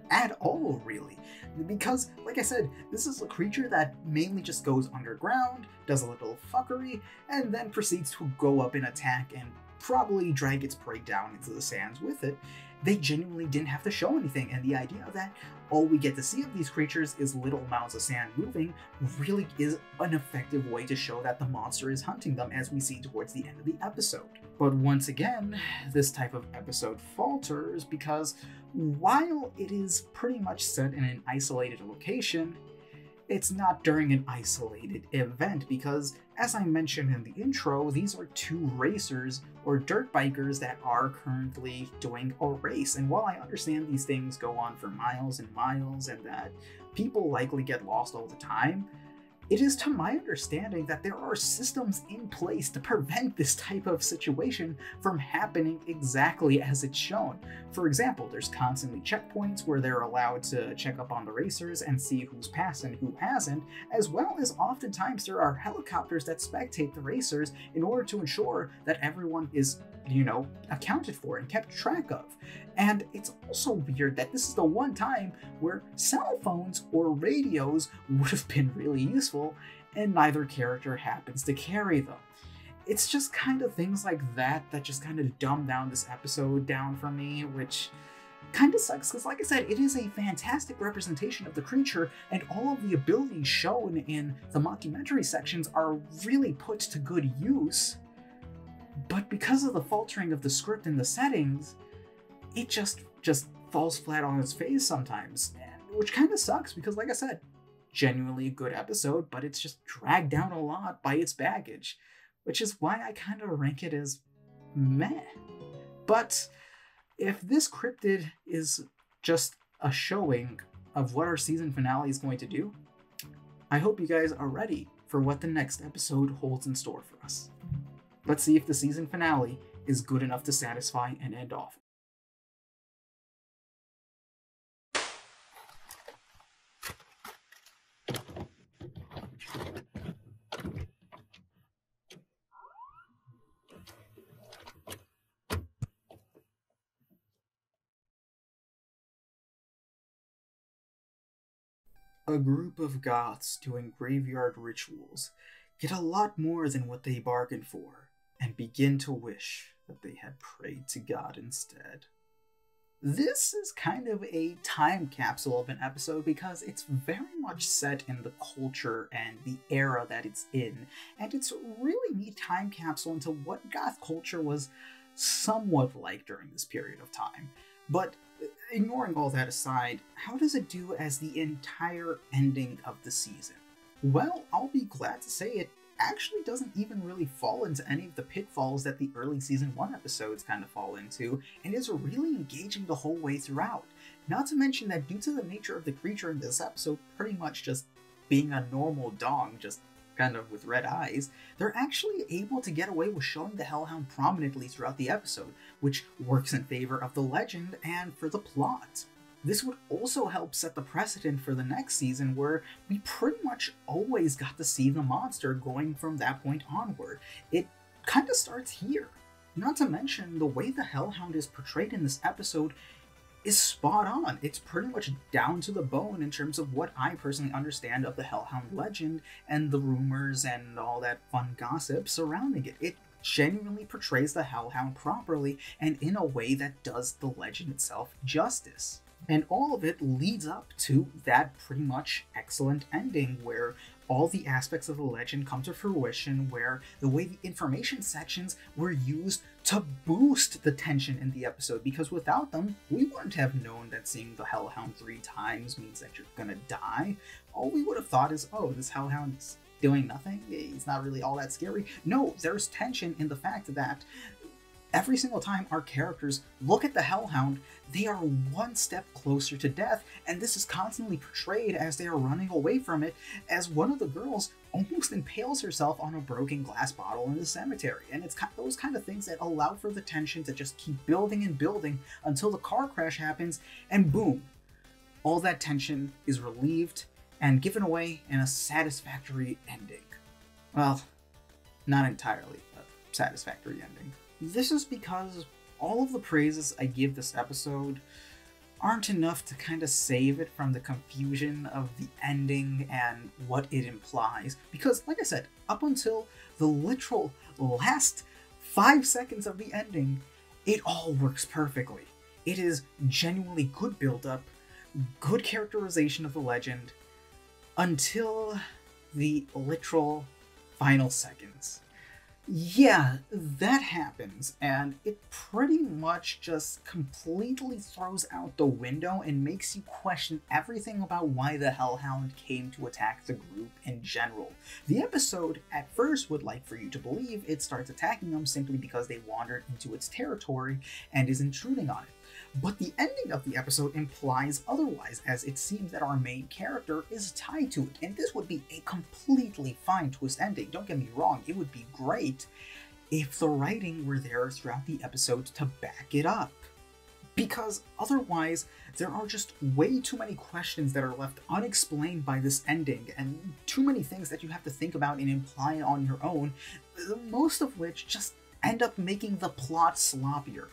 at all, really. Because, like I said, this is a creature that mainly just goes underground, does a little fuckery, and then proceeds to go up and attack and probably drag its prey down into the sands with it. they genuinely didn't have to show anything, and the idea that all we get to see of these creatures is little mounds of sand moving really is an effective way to show that the monster is hunting them, as we see towards the end of the episode. But once again, this type of episode falters because while it is pretty much set in an isolated location, it's not during an isolated event because, as I mentioned in the intro, these are two racers or dirt bikers that are currently doing a race. And while I understand these things go on for miles and miles and that people likely get lost all the time, it is to my understanding that there are systems in place to prevent this type of situation from happening exactly as it's shown. For example, there's constantly checkpoints where they're allowed to check up on the racers and see who's passed and who hasn't, as well as oftentimes there are helicopters that spectate the racers in order to ensure that everyone is, accounted for and kept track of. And it's also weird that this is the one time where cell phones or radios would have been really useful, and neither character happens to carry them. It's just kind of things like that that just kind of dumb down this episode down for me, which kind of sucks because, like I said, it is a fantastic representation of the creature, and all of the abilities shown in the mockumentary sections are really put to good use. But because of the faltering of the script and the settings, it just falls flat on its face sometimes, which kind of sucks because, like I said, genuinely a good episode, but it's just dragged down a lot by its baggage, which is why I kind of rank it as meh. But if this cryptid is just a showing of what our season finale is going to do, I hope you guys are ready for what the next episode holds in store for us. Let's see if the season finale is good enough to satisfy and end off. A group of goths doing graveyard rituals get a lot more than what they bargained for, and begin to wish that they had prayed to God instead. This is kind of a time capsule of an episode because it's very much set in the culture and the era that it's in, and it's a really neat time capsule into what goth culture was somewhat like during this period of time. But ignoring all that aside, how does it do as the entire ending of the season? Well, I'll be glad to say it actually doesn't even really fall into any of the pitfalls that the early season 1 episodes kind of fall into, and is really engaging the whole way throughout. Not to mention that due to the nature of the creature in this episode pretty much just being a normal dog, just kind of with red eyes, they're actually able to get away with showing the Hellhound prominently throughout the episode, which works in favor of the legend and for the plot. This would also help set the precedent for the next season, where we pretty much always got to see the monster going from that point onward. It kind of starts here. Not to mention, the way the Hellhound is portrayed in this episode is spot on. It's pretty much down to the bone in terms of what I personally understand of the Hellhound legend and the rumors and all that fun gossip surrounding it. It genuinely portrays the Hellhound properly and in a way that does the legend itself justice. And all of it leads up to that pretty much excellent ending where all the aspects of the legend come to fruition, where the way the information sections were used to boost the tension in the episode, because without them, we wouldn't have known that seeing the Hellhound 3 times means that you're gonna die. All we would have thought is, oh, this Hellhound's doing nothing? He's not really all that scary. No, there's tension in the fact that every single time our characters look at the Hellhound, they are one step closer to death, and this is constantly portrayed as they are running away from it, as one of the girls almost impales herself on a broken glass bottle in the cemetery. And it's those kind of things that allow for the tension to just keep building and building until the car crash happens, and boom, all that tension is relieved and given away in a satisfactory ending. Well, not entirely a satisfactory ending. This is because all of the praises I give this episode aren't enough to kind of save it from the confusion of the ending and what it implies. Because, like I said, up until the literal last 5 seconds of the ending, it all works perfectly. It is genuinely good build-up, good characterization of the legend, until the literal final seconds. Yeah, that happens, and it pretty much just completely throws out the window and makes you question everything about why the Hellhound came to attack the group in general. The episode, at first, would like for you to believe it starts attacking them simply because they wandered into its territory and is intruding on it. But the ending of the episode implies otherwise, as it seems that our main character is tied to it, and this would be a completely fine twist ending. Don't get me wrong, it would be great if the writing were there throughout the episode to back it up. Because otherwise, there are just way too many questions that are left unexplained by this ending, and too many things that you have to think about and imply on your own, most of which just end up making the plot sloppier.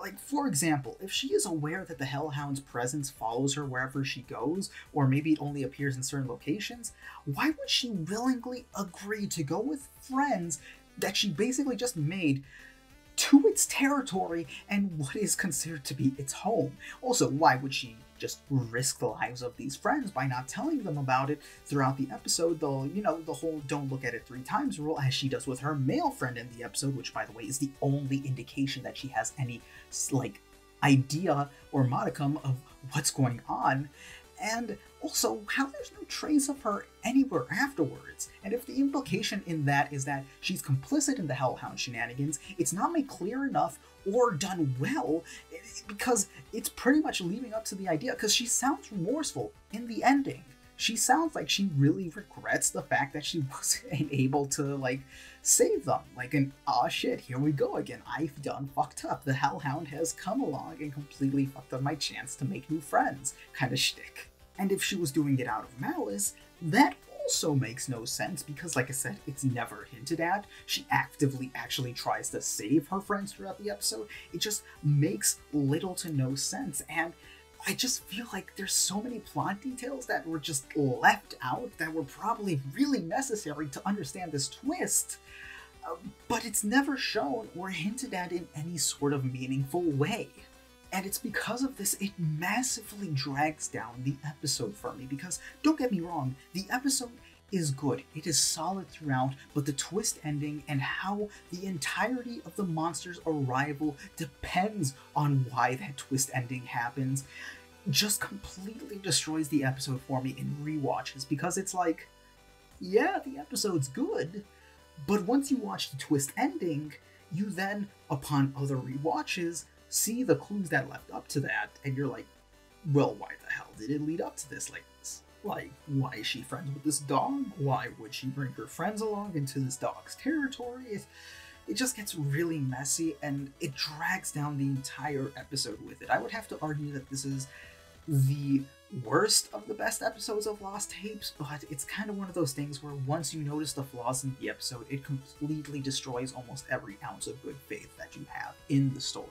Like, for example, if she is aware that the Hellhound's presence follows her wherever she goes, or maybe it only appears in certain locations, why would she willingly agree to go with friends that she basically just made to its territory and what is considered to be its home? Also, why would she just risk the lives of these friends by not telling them about it throughout the episode? The whole don't look at it 3 times rule, as she does with her male friend in the episode, which, by the way, is the only indication that she has any, like, idea or modicum of what's going on. And also, how there's no trace of her anywhere afterwards. And if the implication in that is that she's complicit in the Hellhound shenanigans, it's not made clear enough or done well, because it's pretty much leading up to the idea, because she sounds remorseful in the ending. She sounds like she really regrets the fact that she wasn't able to, like, save them. Like an, aw shit, here we go again, I've done fucked up. The Hellhound has come along and completely fucked up my chance to make new friends kind of shtick. And if she was doing it out of malice, that also makes no sense, because, like I said, it's never hinted at. She actively actually tries to save her friends throughout the episode. It just makes little to no sense, and I just feel like there's so many plot details that were just left out that were probably really necessary to understand this twist, but it's never shown or hinted at in any sort of meaningful way. And it's because of this, it massively drags down the episode for me, because, don't get me wrong, the episode is good, it is solid throughout, but the twist ending and how the entirety of the monster's arrival depends on why that twist ending happens just completely destroys the episode for me in rewatches, because it's like, yeah, the episode's good, but once you watch the twist ending, you then, upon other rewatches, see the clues that left up to that, and you're like, well, why the hell did it lead up to this like this? Like, why is she friends with this dog? Why would she bring her friends along into this dog's territory? It just gets really messy, and it drags down the entire episode with it. I would have to argue that this is the worst of the best episodes of Lost Tapes, but it's kind of one of those things where once you notice the flaws in the episode, it completely destroys almost every ounce of good faith that you have in the story.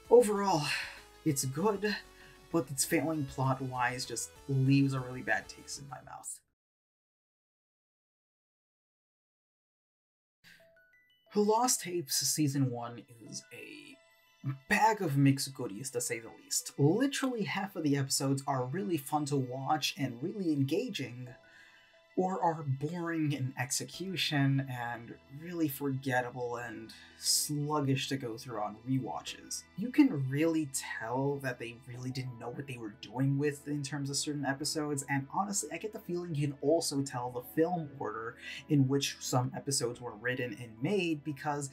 Overall, it's good, but its failing plot-wise just leaves a really bad taste in my mouth. Lost Tapes Season 1 is a bag of mixed goodies, to say the least. Literally half of the episodes are really fun to watch and really engaging, or are boring in execution and really forgettable and sluggish to go through on rewatches. You can really tell that they really didn't know what they were doing with in terms of certain episodes, and honestly, I get the feeling you can also tell the film order in which some episodes were written and made, because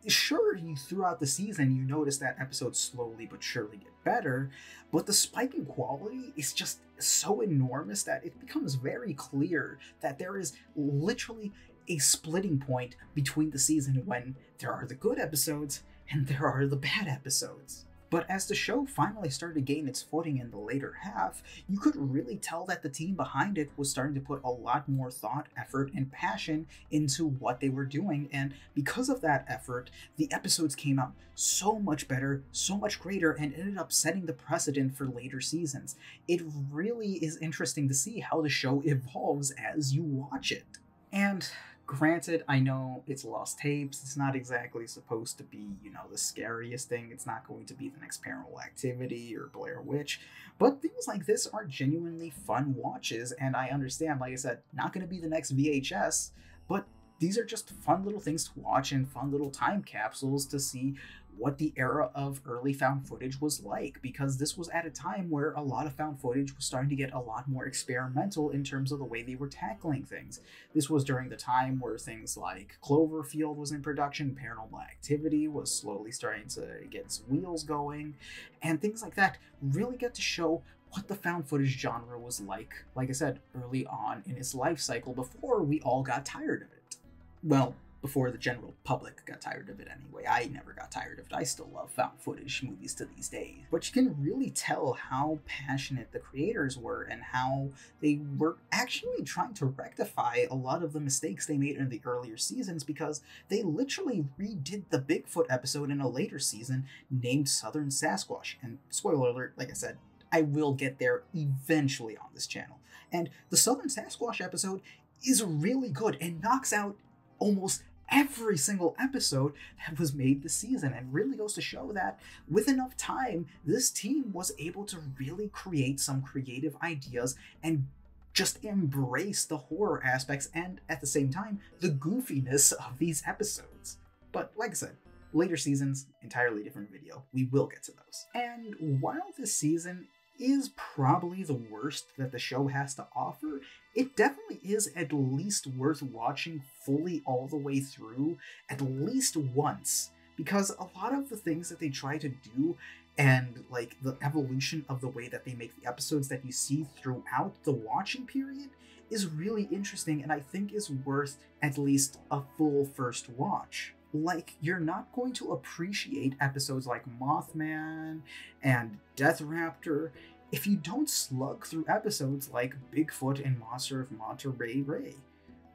sure, throughout the season you notice that episodes slowly but surely get better, but the spike in quality is just so enormous that it becomes very clear that there is literally a splitting point between the season when there are the good episodes and there are the bad episodes. But as the show finally started to gain its footing in the later half, you could really tell that the team behind it was starting to put a lot more thought, effort, and passion into what they were doing, and because of that effort, the episodes came out so much better, so much greater, and ended up setting the precedent for later seasons. It really is interesting to see how the show evolves as you watch it. And Granted, I know it's lost tapes. It's not exactly supposed to be, the scariest thing. It's not going to be the next Paranormal Activity or Blair Witch. But things like this are genuinely fun watches, and I understand, like I said, not going to be the next VHS, but these are just fun little things to watch and fun little time capsules to see what the era of early found footage was like, because this was at a time where a lot of found footage was starting to get a lot more experimental in terms of the way they were tackling things. This was during the time where things like Cloverfield was in production, Paranormal Activity was slowly starting to get its wheels going, and things like that really get to show what the found footage genre was like I said, early on in its life cycle before we all got tired of it. Well, before the general public got tired of it anyway. I never got tired of it. I still love found footage movies to these days. But you can really tell how passionate the creators were and how they were actually trying to rectify a lot of the mistakes they made in the earlier seasons, because they literally redid the Bigfoot episode in a later season named Southern Sasquatch. And spoiler alert, like I said, I will get there eventually on this channel. And the Southern Sasquatch episode is really good and knocks out almost every single episode that was made this season, and really goes to show that with enough time, this team was able to really create some creative ideas and just embrace the horror aspects and, at the same time, the goofiness of these episodes. But like I said, later seasons, entirely different video. We will get to those. And while this season is probably the worst that the show has to offer, it definitely is at least worth watching fully all the way through at least once, because a lot of the things that they try to do and like the evolution of the way that they make the episodes that you see throughout the watching period is really interesting, and I think is worth at least a full first watch. Like, you're not going to appreciate episodes like Mothman and Death Raptor if you don't slug through episodes like Bigfoot and Monster of Monterey Ray.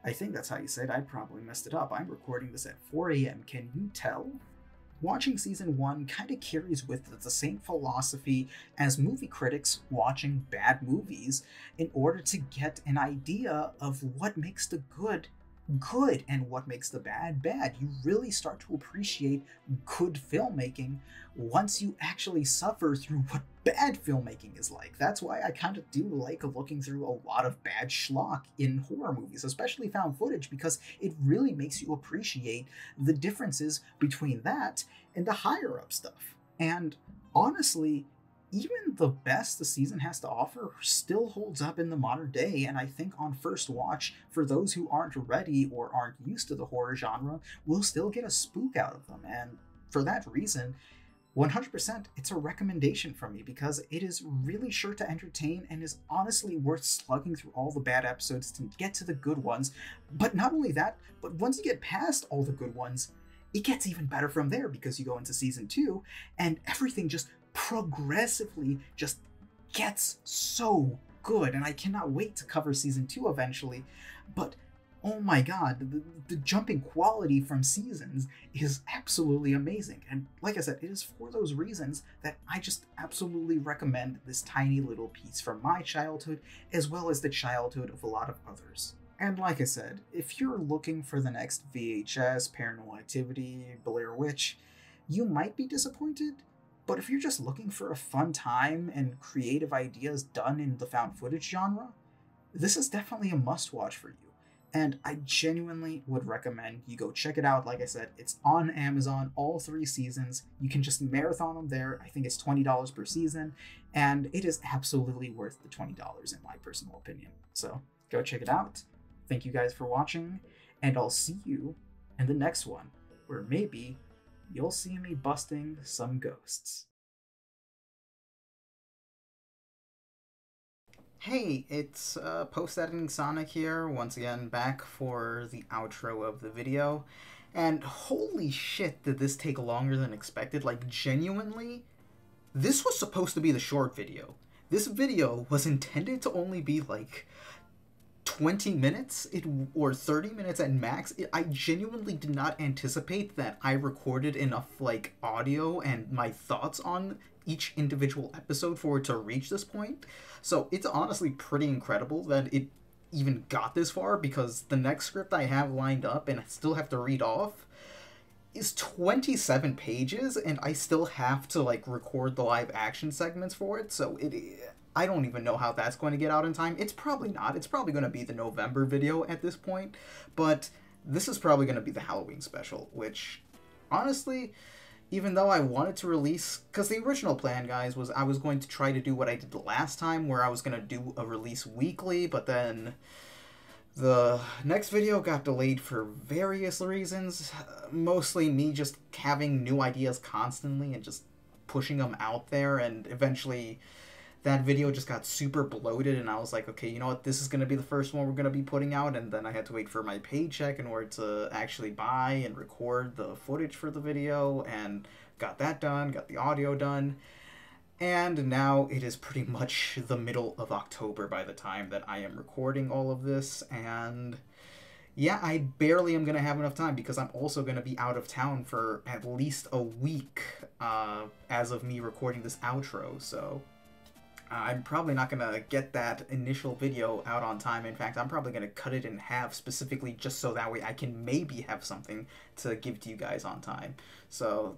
I think that's how you say it. I probably messed it up. I'm recording this at 4 a.m. Can you tell? Watching season 1 kind of carries with it the same philosophy as movie critics watching bad movies in order to get an idea of what makes the good good and what makes the bad bad. You really start to appreciate good filmmaking once you actually suffer through what bad filmmaking is like. That's why I kind of do like looking through a lot of bad schlock in horror movies, especially found footage, because it really makes you appreciate the differences between that and the higher up stuff. And honestly, even the best the season has to offer still holds up in the modern day, and I think on first watch, for those who aren't ready or aren't used to the horror genre, will still get a spook out of them. And for that reason, 100% it's a recommendation from me, because it is really sure to entertain and is honestly worth slugging through all the bad episodes to get to the good ones. But not only that, but once you get past all the good ones, it gets even better from there, because you go into season 2 and everything just progressively just gets so good, and I cannot wait to cover season 2 eventually. But oh my god, the jumping quality from seasons is absolutely amazing, and like I said, it is for those reasons that I just absolutely recommend this tiny little piece from my childhood, as well as the childhood of a lot of others. And like I said, if you're looking for the next VHS, Paranormal Activity, Blair Witch, you might be disappointed. But if you're just looking for a fun time and creative ideas done in the found footage genre, this is definitely a must-watch for you. And I genuinely would recommend you go check it out. Like I said, it's on Amazon, all 3 seasons. You can just marathon them there. I think it's $20 per season, and it is absolutely worth the $20 in my personal opinion. So go check it out. Thank you guys for watching, and I'll see you in the next one, where maybe you'll see me busting some ghosts. Hey, it's post-editing Sonic here, once again back for the outro of the video. And holy shit, did this take longer than expected. Like, genuinely, this was supposed to be the short video. This video was intended to only be like 20 minutes or 30 minutes at max. I genuinely did not anticipate that I recorded enough like audio and my thoughts on each individual episode for it to reach this point. So it's honestly pretty incredible that it even got this far, because the next script I have lined up and I still have to read off is 27 pages, and I still have to like record the live action segments for it. So I don't even know how that's going to get out in time. It's probably not. It's probably going to be the November video at this point, but this is probably going to be the Halloween special, which honestly, even though I wanted to release, because the original plan, guys, was I was going to try to do what I did the last time, where I was going to do a release weekly, but then the next video got delayed for various reasons, mostly me just having new ideas constantly and just pushing them out there, and eventually that video just got super bloated, and I was like, okay, you know what, this is going to be the first one we're going to be putting out, and then I had to wait for my paycheck in order to actually buy and record the footage for the video, and got that done, got the audio done, and now it is pretty much the middle of October by the time that I am recording all of this, and yeah, I barely am going to have enough time, because I'm also going to be out of town for at least a week as of me recording this outro, so I'm probably not going to get that initial video out on time. In fact, I'm probably going to cut it in half specifically just so that way I can maybe have something to give to you guys on time. So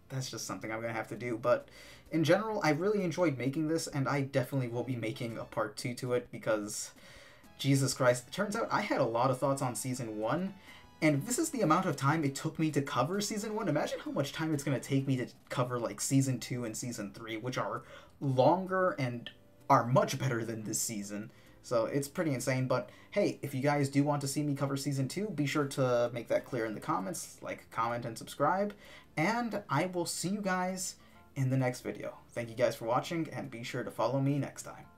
that's just something I'm going to have to do. But in general, I really enjoyed making this, and I definitely will be making a part 2 to it, because Jesus Christ, it turns out I had a lot of thoughts on Season 1, and if this is the amount of time it took me to cover Season 1, imagine how much time it's going to take me to cover like Season 2 and Season 3, which are longer and are much better than this season. So it's pretty insane, but hey, if you guys do want to see me cover Season 2, be sure to make that clear in the comments, like, comment, and subscribe, and I will see you guys in the next video. Thank you guys for watching, and be sure to follow me next time.